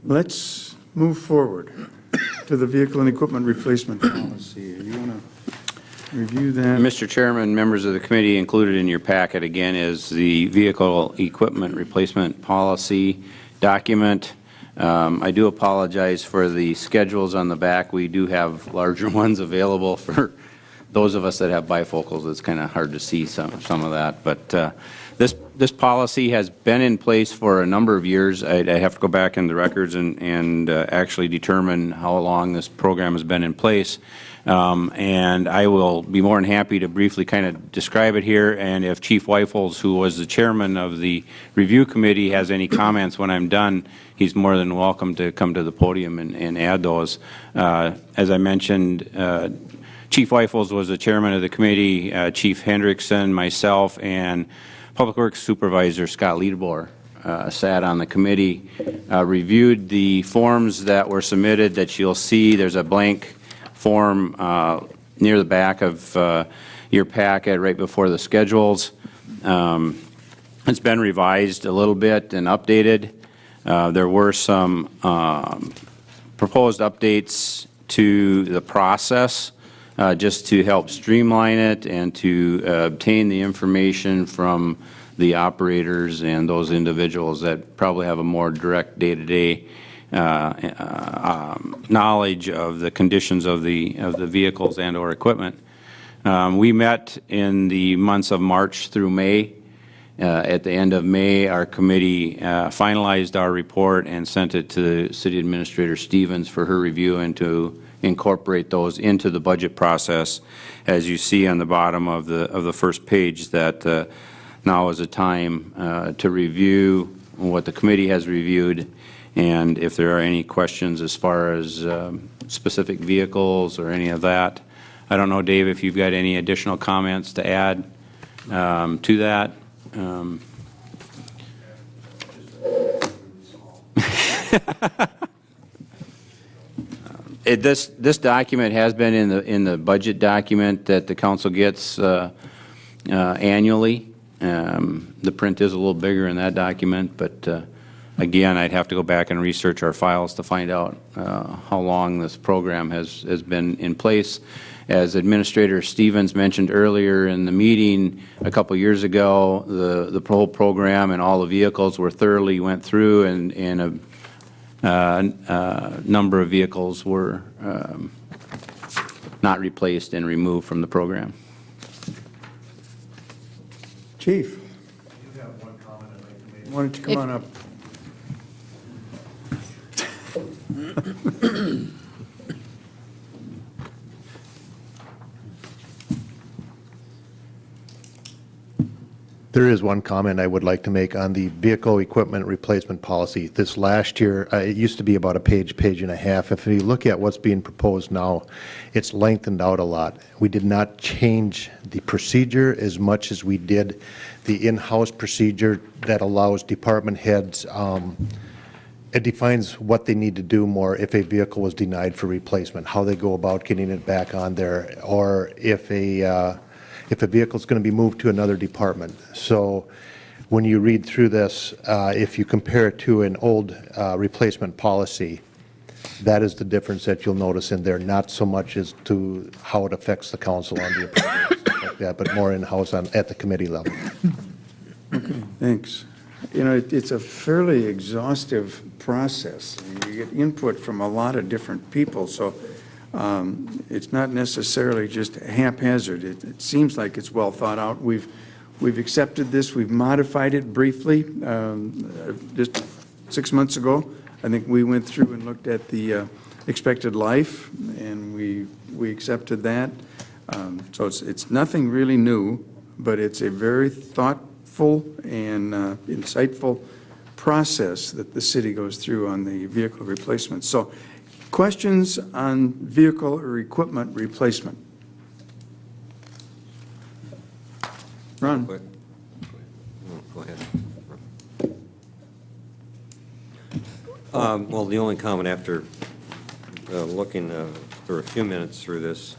Let's move forward to the vehicle and equipment replacement policy. You want to review that? Mr. Chairman, members of the committee, included in your packet again is the vehicle equipment replacement policy document. I do apologize for the schedules on the back. We do have larger ones available for those of us that have bifocals. It's kind of hard to see some of that. But this policy has been in place for a number of years. I'd have to go back in the records and actually determine how long this program has been in place. And I will be more than happy to briefly kind of describe it here. And if Chief Weifels, who was the chairman of the review committee, has any comments when I'm done, he's more than welcome to come to the podium and add those. As I mentioned, Chief Weifels was the chairman of the committee, Chief Hendrickson, myself, and Public Works Supervisor Scott Liedebor sat on the committee, reviewed the forms that were submitted that you'll see. There's a blank form near the back of your packet right before the schedules. It's been revised a little bit and updated. There were some proposed updates to the process just to help streamline it and to obtain the information from the operators and those individuals that probably have a more direct day-to-day knowledge of the conditions of the vehicles and or equipment. We met in the months of March through May. At the end of May, our committee finalized our report and sent it to City Administrator Stevens for her review and to incorporate those into the budget process. As you see on the bottom of the first page, that now is a time to review what the committee has reviewed, and if there are any questions as far as specific vehicles or any of that. I don't know, Dave, if you've got any additional comments to add to that. This document has been in the budget document that the council gets annually. The print is a little bigger in that document, but again, I'd have to go back and research our files to find out how long this program has been in place. As Administrator Stevens mentioned earlier in the meeting a couple years ago, the whole program and all the vehicles were thoroughly went through, and a number of vehicles were not replaced and removed from the program. Chief? You have one comment I'd like to make. Why don't you come on up? There is one comment I would like to make on the vehicle equipment replacement policy. This last year, it used to be about a page, page and a half. If you look at what's being proposed now, it's lengthened out a lot. We did not change the procedure as much as we did the in-house procedure that allows department heads. It defines what they need to do more if a vehicle was denied for replacement, how they go about getting it back on there, or if a vehicle is going to be moved to another department. So when you read through this, if you compare it to an old replacement policy, that is the difference that you'll notice in there, not so much as to how it affects the council on the approval, stuff like that, but more in-house at the committee level. Okay, thanks. You know, it's a fairly exhaustive process. You get input from a lot of different people, so it's not necessarily just haphazard. It seems like it's well thought out. We've accepted this. We've modified it briefly. Just 6 months ago, I think we went through and looked at the expected life, and we accepted that. So it's nothing really new, but it's a very thoughtful and insightful process that the city goes through on the vehicle replacement. So questions on vehicle or equipment replacement? Ron? Go ahead. Well, the only comment after looking for a few minutes through this,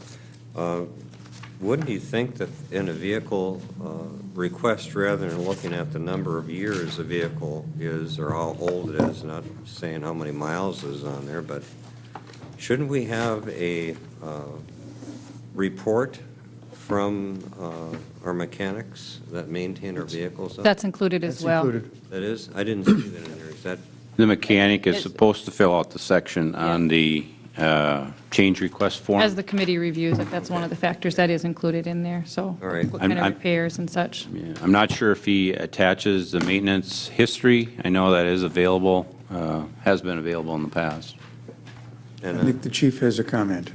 wouldn't you think that in a vehicle request, rather than looking at the number of years a vehicle is or how old it is, not saying how many miles is on there, but shouldn't we have a report from our mechanics that maintain our vehicles? That's included as well. That is? I didn't see that in there. Is that? The mechanic is supposed to fill out the section on the change request form. As the committee reviews it, that's one of the factors that is included in there, so. All right. What kind of repairs and such. Yeah, I'm not sure if he attaches the maintenance history. I know that is available, has been available in the past. I think the chief has a comment.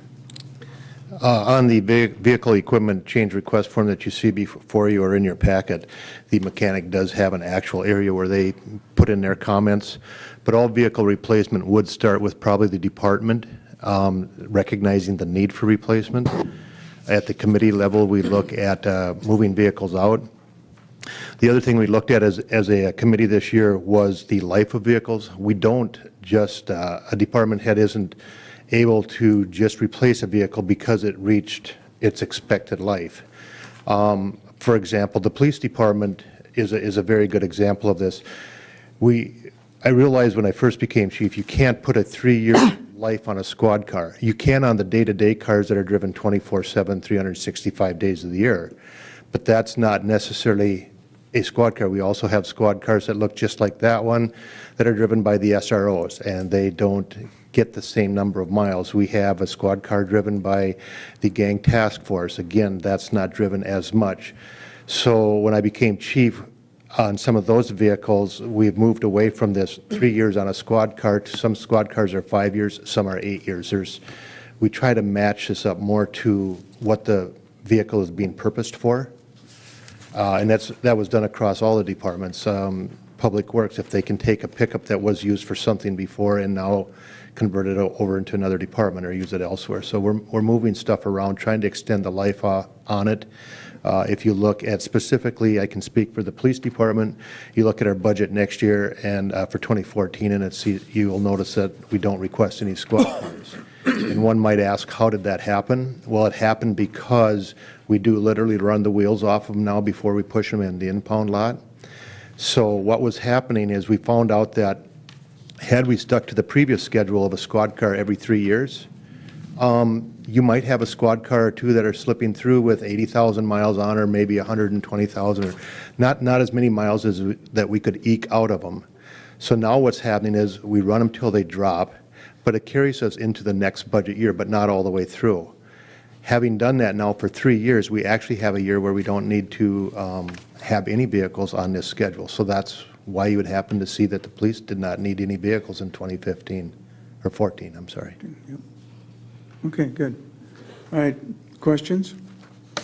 On the vehicle equipment change request form that you see before you or in your packet, the mechanic does have an actual area where they put in their comments, but all vehicle replacement would start with probably the department recognizing the need for replacement. At the committee level, we look at moving vehicles out. The other thing we looked at as a committee this year was the life of vehicles. We don't just, a department head isn't able to just replace a vehicle because it reached its expected life. For example, the police department is a very good example of this. I realized when I first became chief, you can't put a 3-year life on a squad car. You can on the day-to-day cars that are driven 24/7, 365 days of the year, but that's not necessarily a squad car. We also have squad cars that look just like that one that are driven by the SROs, and they don't get the same number of miles. We have a squad car driven by the gang task force. Again, that's not driven as much. So when I became chief, on some of those vehicles, we've moved away from this 3 years on a squad car. Some squad cars are 5 years, some are 8 years. We try to match this up more to what the vehicle is being purposed for. And that was done across all the departments. Public Works, if they can take a pickup that was used for something before and now convert it over into another department or use it elsewhere. So we're moving stuff around, trying to extend the life on it. If you look at specifically, I can speak for the police department, you look at our budget next year and for 2014, and you will notice that we don't request any squad cars. And one might ask, how did that happen? Well, it happened because we do literally run the wheels off of them now before we push them in the impound lot. So what was happening is we found out that had we stuck to the previous schedule of a squad car every 3 years, you might have a squad car or two that are slipping through with 80,000 miles on, or maybe 120,000, or not as many miles as that we could eke out of them. So now what's happening is we run them till they drop, but it carries us into the next budget year, but not all the way through. Having done that now for 3 years, we actually have a year where we don't need to have any vehicles on this schedule. So that's why you would happen to see that the police did not need any vehicles in 2015, or 14, I'm sorry. Okay, good. All right, questions?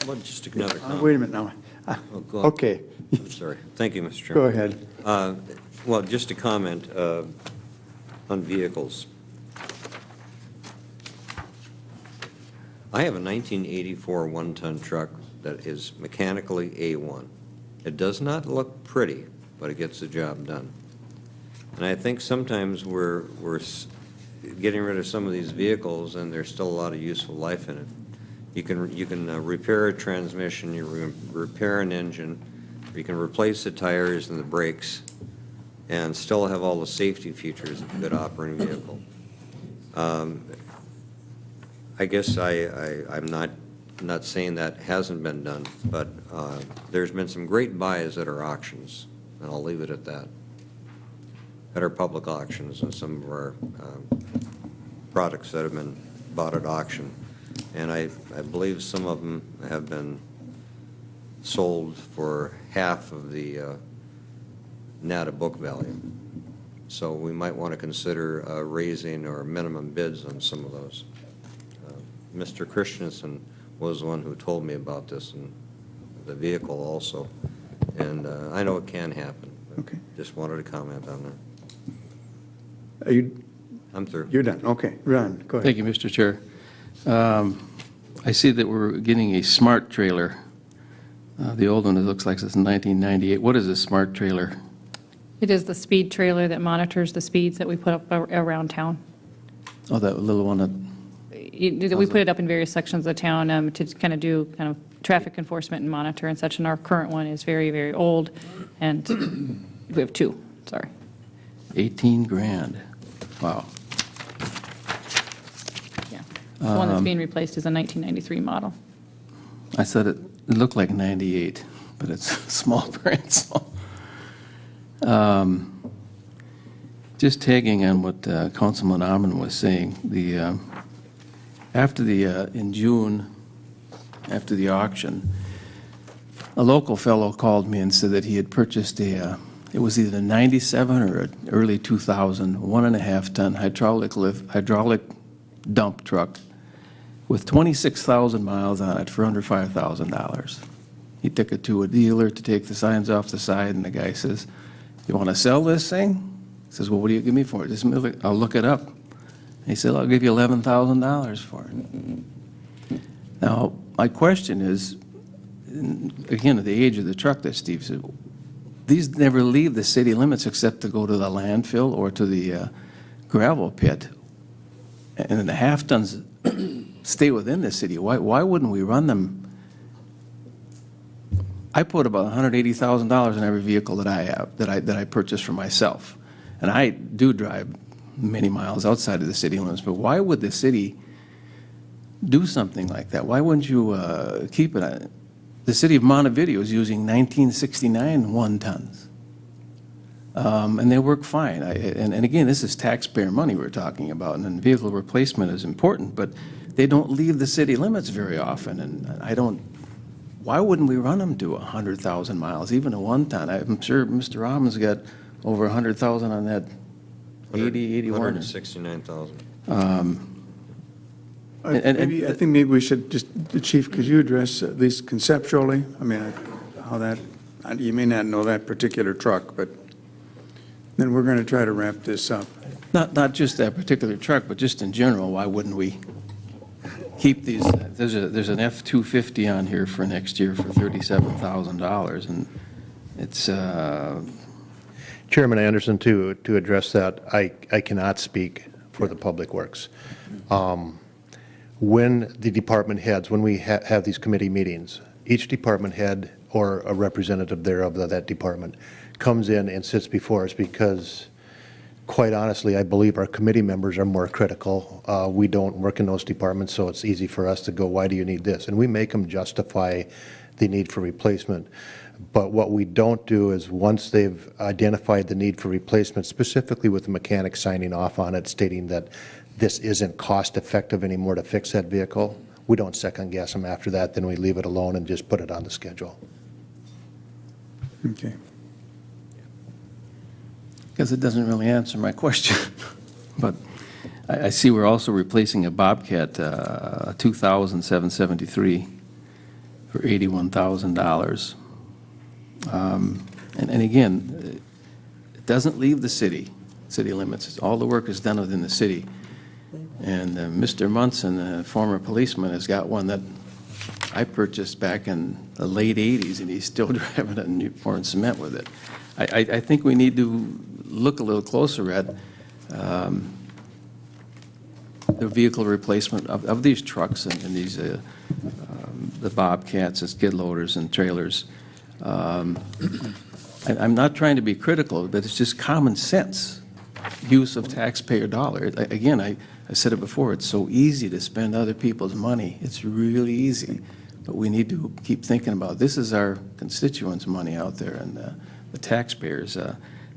Well, just another comment. Wait a minute now. Oh, go on. Okay. I'm sorry. Thank you, Mr. Chairman. Go ahead. Well, just a comment on vehicles. I have a 1984 one-ton truck that is mechanically A1. It does not look pretty, but it gets the job done. And I think sometimes we're getting rid of some of these vehicles, and there's still a lot of useful life in it. You can repair a transmission, you repair an engine, you can replace the tires and the brakes, and still have all the safety features of a good operating vehicle. I guess I'm not saying that hasn't been done, but there's been some great buys at our auctions, and I'll leave it at that. At our public auctions and some of our products that have been bought at auction. And I believe some of them have been sold for half of the net of book value. So we might want to consider raising our minimum bids on some of those. Mr. Christensen was the one who told me about this, and the vehicle also. And I know it can happen. Okay. Just wanted to comment on that. Are you? I'm through. You're done. Okay. Ron, go ahead. Thank you, Mr. Chair. I see that we're getting a smart trailer. The old one, it looks like it's 1998. What is a smart trailer? It is the speed trailer that monitors the speeds that we put up around town. Oh, that little one that... We put it up in various sections of town to kind of do kind of traffic enforcement and monitor and such, and our current one is very, very old, and we have two, sorry. 18 grand. Wow. Yeah. The one that's being replaced is a 1993 model. I said it looked like 98, but it's small print, so. Just tagging on what Councilman Amon was saying, in June, after the auction, a local fellow called me and said that he had purchased it was either a 97 or an early 2000 1.5-ton hydraulic dump truck with 26,000 miles on it for under $5,000. He took it to a dealer to take the signs off the side, and the guy says, "You want to sell this thing?" He says, "Well, what do you give me for it?" I'll look it up. He said, "I'll give you $11,000 for it." Now, my question is, again, at the age of the truck that Steve said, these never leave the city limits except to go to the landfill or to the gravel pit. And then the half-tons stay within the city. Why wouldn't we run them? I put about $180,000 in every vehicle that I have, that I purchase for myself. And I do drive many miles outside of the city limits, but why would the city do something like that? Why wouldn't you keep it? The city of Montevideo is using 1969 one-tons, and they work fine. And again, this is taxpayer money we're talking about, and then vehicle replacement is important, but they don't leave the city limits very often, and why wouldn't we run them to 100,000 miles, even a one-ton? I'm sure Mr. Rahman's got over 100,000 on that 81. 169,000. I think maybe we should just, Chief, could you address at least conceptually, I mean, how that, you may not know that particular truck, but Then we're going to try to wrap this up. Not just that particular truck, but just in general, why wouldn't we keep these? There's an F-250 on here for next year for $37,000, and it's, Chairman Anderson, to address that, I cannot speak for the Public Works. When the department heads, when we have these committee meetings, each department head or a representative thereof of that department comes in and sits before us because, quite honestly, I believe our committee members are more critical. We don't work in those departments, so it's easy for us to go, why do you need this? And we make them justify the need for replacement. But what we don't do is once they've identified the need for replacement, specifically with the mechanic signing off on it, stating that this isn't cost effective anymore to fix that vehicle, we don't second guess them after that, then we leave it alone and just put it on the schedule. Okay. because it doesn't really answer my question. But I see we're also replacing a Bobcat, a 2007-73 for $81,000. And again, it doesn't leave the city limits. All the work is done within the city. And Mr. Munson, the former policeman, has got one that I purchased back in the late 80s, and he's still driving it and pouring cement with it. I think we need to look a little closer at the vehicle replacement of these trucks and these the Bobcats and skid loaders and trailers. I'm not trying to be critical, but it's just common sense use of taxpayer dollar. Again, I said it before, it's so easy to spend other people's money. It's really easy. But we need to keep thinking about this is our constituents' money out there and the taxpayers.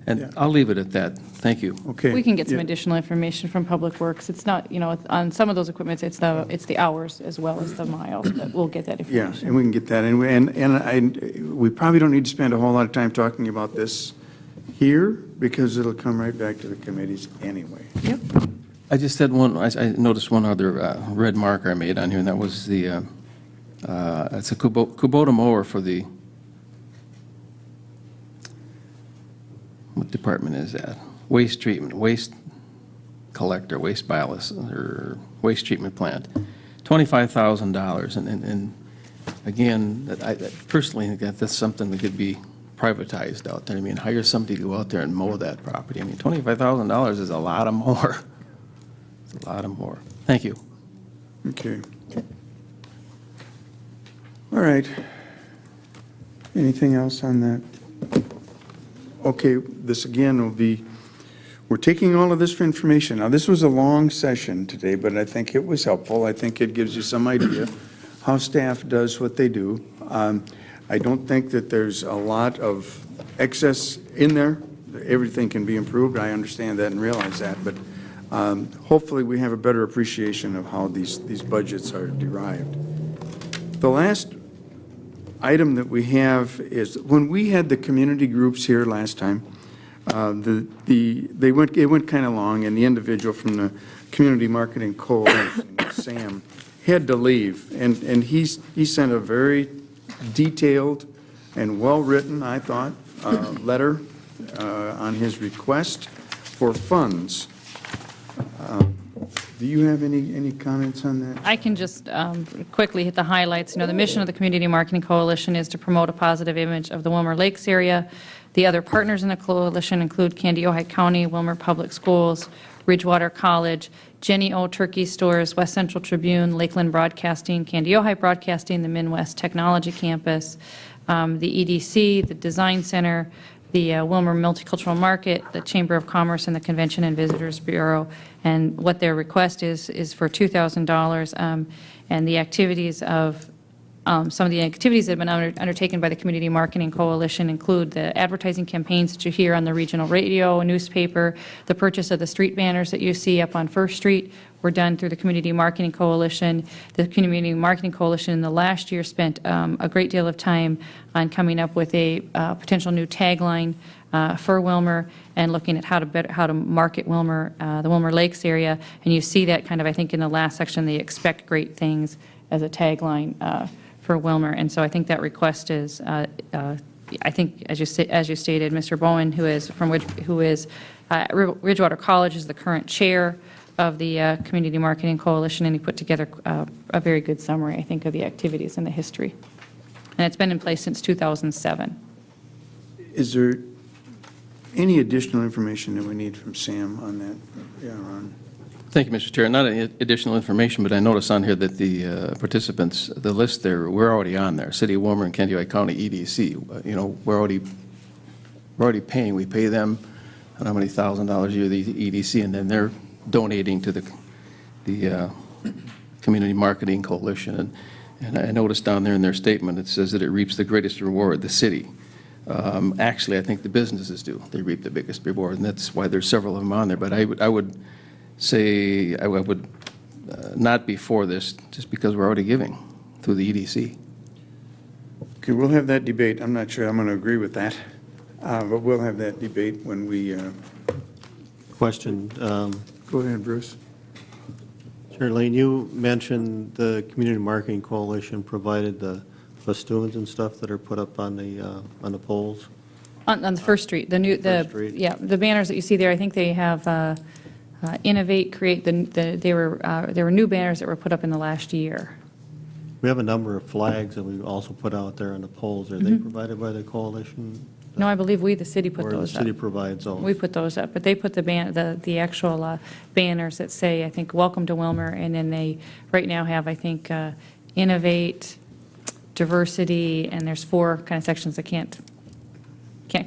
And I'll leave it at that. Thank you. Okay. We can get some additional information from Public Works. It's not, on some of those equipments, it's the hours as well as the miles, but we'll get that information. Yeah, and we can get that. And we probably don't need to spend a whole lot of time talking about this here because it'll come right back to the committees anyway. Yep. I just had one, I noticed one other red marker I made on here, and that was the, it's a Kubota mower for the, what department is that? Waste treatment, waste collector, waste ballast, or waste treatment plant. $25,000, and again, I personally think that's something that could be privatized out there. I mean, hire somebody to go out there and mow that property. I mean, $25,000 is a lot of more. It's a lot of more. Thank you. Okay. All right. Anything else on that? Okay, this again will be, we're taking all of this for information. Now, this was a long session today, but I think it was helpful. I think it gives you some idea how staff does what they do. I don't think that there's a lot of excess in there. Everything can be improved. I understand that and realize that, but hopefully we have a better appreciation of how these budgets are derived. The last item that we have is, when we had the community groups here last time, it went kind of long, and the individual from the Community Marketing Coalition, Sam, had to leave, and he sent a very detailed and well-written, I thought, letter on his request for funds. Do you have any comments on that? I can just quickly hit the highlights. The mission of the Community Marketing Coalition is to promote a positive image of the Willmar Lakes area. The other partners in the coalition include Candiota County, Willmar Public Schools, Ridgewater College, Jenny O Turkey Stores, West Central Tribune, Lakeland Broadcasting, Candiota Broadcasting, the Midwest Technology Campus, the EDC, the Design Center, the Willmar Multicultural Market, the Chamber of Commerce, and the Convention and Visitors Bureau. And what their request is for $2,000. And the activities of some of the activities that have been undertaken by the Community Marketing Coalition include the advertising campaigns that you hear on the regional radio, newspaper, the purchase of the street banners that you see up on First Street were done through the Community Marketing Coalition. The Community Marketing Coalition in the last year spent a great deal of time on coming up with a potential new tagline for Willmar and looking at how to market Willmar, the Willmar Lakes area. And you see that kind of, I think, in the last section, they expect great things as a tagline for Willmar. And so I think that request is I think, as you stated, Mr. Bowen, who is Ridgewater College, is the current chair of the Community Marketing Coalition, and he put together a very good summary, I think, of the activities and the history. And it's been in place since 2007. Is there any additional information that we need from Sam on that? Yeah, Ron. Thank you, Mr. Chair. Not any additional information, but I noticed on here that the participants, the list there, we're already on there. City of Willmar and County County EDC. You know, we're already paying. We pay them, I don't know how many $1,000 a year, the EDC, and then they're donating to the Community Marketing Coalition. And I noticed down there in their statement, it says that it reaps the greatest reward, the city. Actually, I think the businesses do. They reap the biggest reward, and that's why there's several of them on there. But I would say I would not be for this just because we're already giving through the EDC. Okay, we'll have that debate. I'm not sure I'm going to agree with that, but we'll have that debate when we... Question. Go ahead, Bruce. Charlene, you mentioned the Community Marketing Coalition provided the festoons and stuff that are put up on the poles. On the First Street, First Street. yeah, the banners that you see there, I think they have Innovate, Create, there were new banners that were put up in the last year. We have a number of flags that we also put out there on the poles. Are they provided by the coalition? No, I believe we, the city, put Or those the up. city provides those? We put those up, but they put the actual banners that say, I think, Welcome to Willmar, and then they right now have, I think, Innovate, Diversity, and there's 4 kind of sections I can't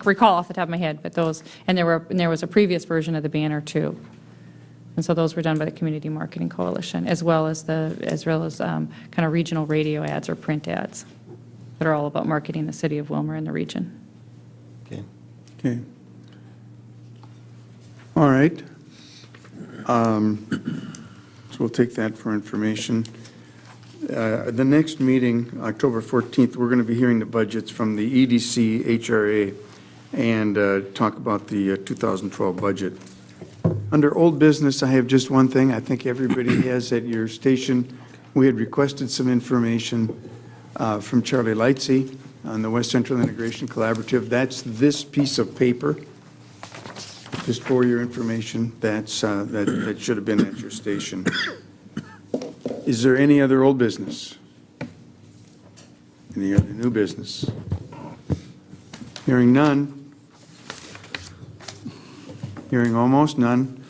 recall off the top of my head, but those, and there was a previous version of the banner too. And so those were done by the Community Marketing Coalition, as well as kind of regional radio ads or print ads that are all about marketing the city of Willmar and the region. Okay. Okay. All right. So we'll take that for information. The next meeting, October 14th, we're going to be hearing the budgets from the EDC, HRA, and talk about the 2012 budget. Under old business, I have just one thing. I think everybody has at your station. We had requested some information from Charlie Lightsey on the West Central Integration Collaborative. That's this piece of paper. Just for your information, that should have been at your station. Is there any other old business? Any other new business? Hearing none. Hearing almost none.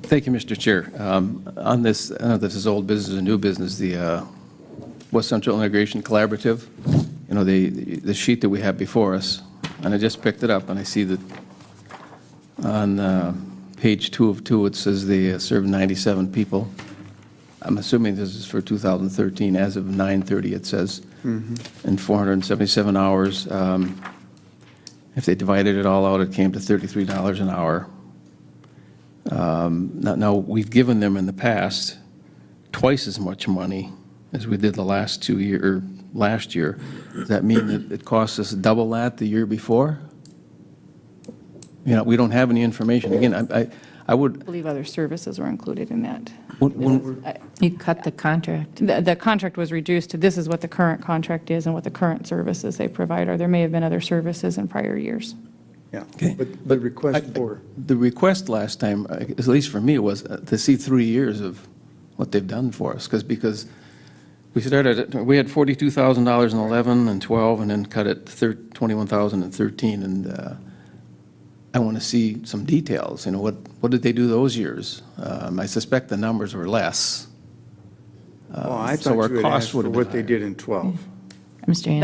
Thank you, Mr. Chair. On this, I don't know if this is old business or new business, the West Central Integration Collaborative, you know, the sheet that we have before us, and I just picked it up, and I see that on page 2 of 2, it says they served 97 people. I'm assuming this is for 2013. As of 9/30, it says, in 477 hours. If they divided it all out, it came to $33 an hour. Now, we've given them in the past twice as much money as we did the last 2 year, or last year. Does that mean that it cost us double that the year before? You know, we don't have any information. Again, I would... I believe other services were included in that. You cut the contract. The contract was reduced to this is what the current contract is and what the current services they provide are. There may have been other services in prior years. Yeah. Okay. But the request for... The request last time, at least for me, was to see 3 years of what they've done for us, because we we had $42,000 in 11 and 12, and then cut it to $21,000 in 13, and I want to see some details. You know, what did they do those years? I suspect the numbers were less. Well, I so thought our you had costs asked for would have what been they higher. did in 12. Mr. Hanson?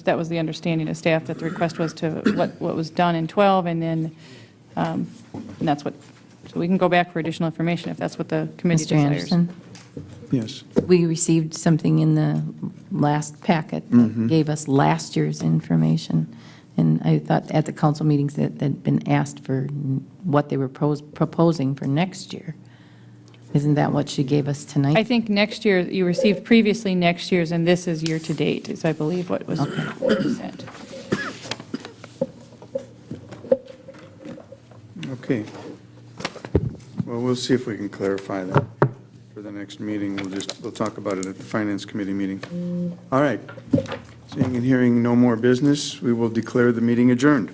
That was the understanding of staff, that the request was to what was done in 12, and then, and that's what, so we can go back for additional information if that's what the committee Mr. desires. Anderson? Yes. We received something in the last packet that gave us last year's information. And I thought at the council meetings that had been asked for what they were proposing for next year. Isn't that what she gave us tonight? I think next year, you received previously next year's, and this is year-to-date, is I believe what was sent. Okay. Well, we'll see if we can clarify that for the next meeting. We'll talk about it at the Finance Committee meeting. All right. Seeing and hearing no more business, we will declare the meeting adjourned.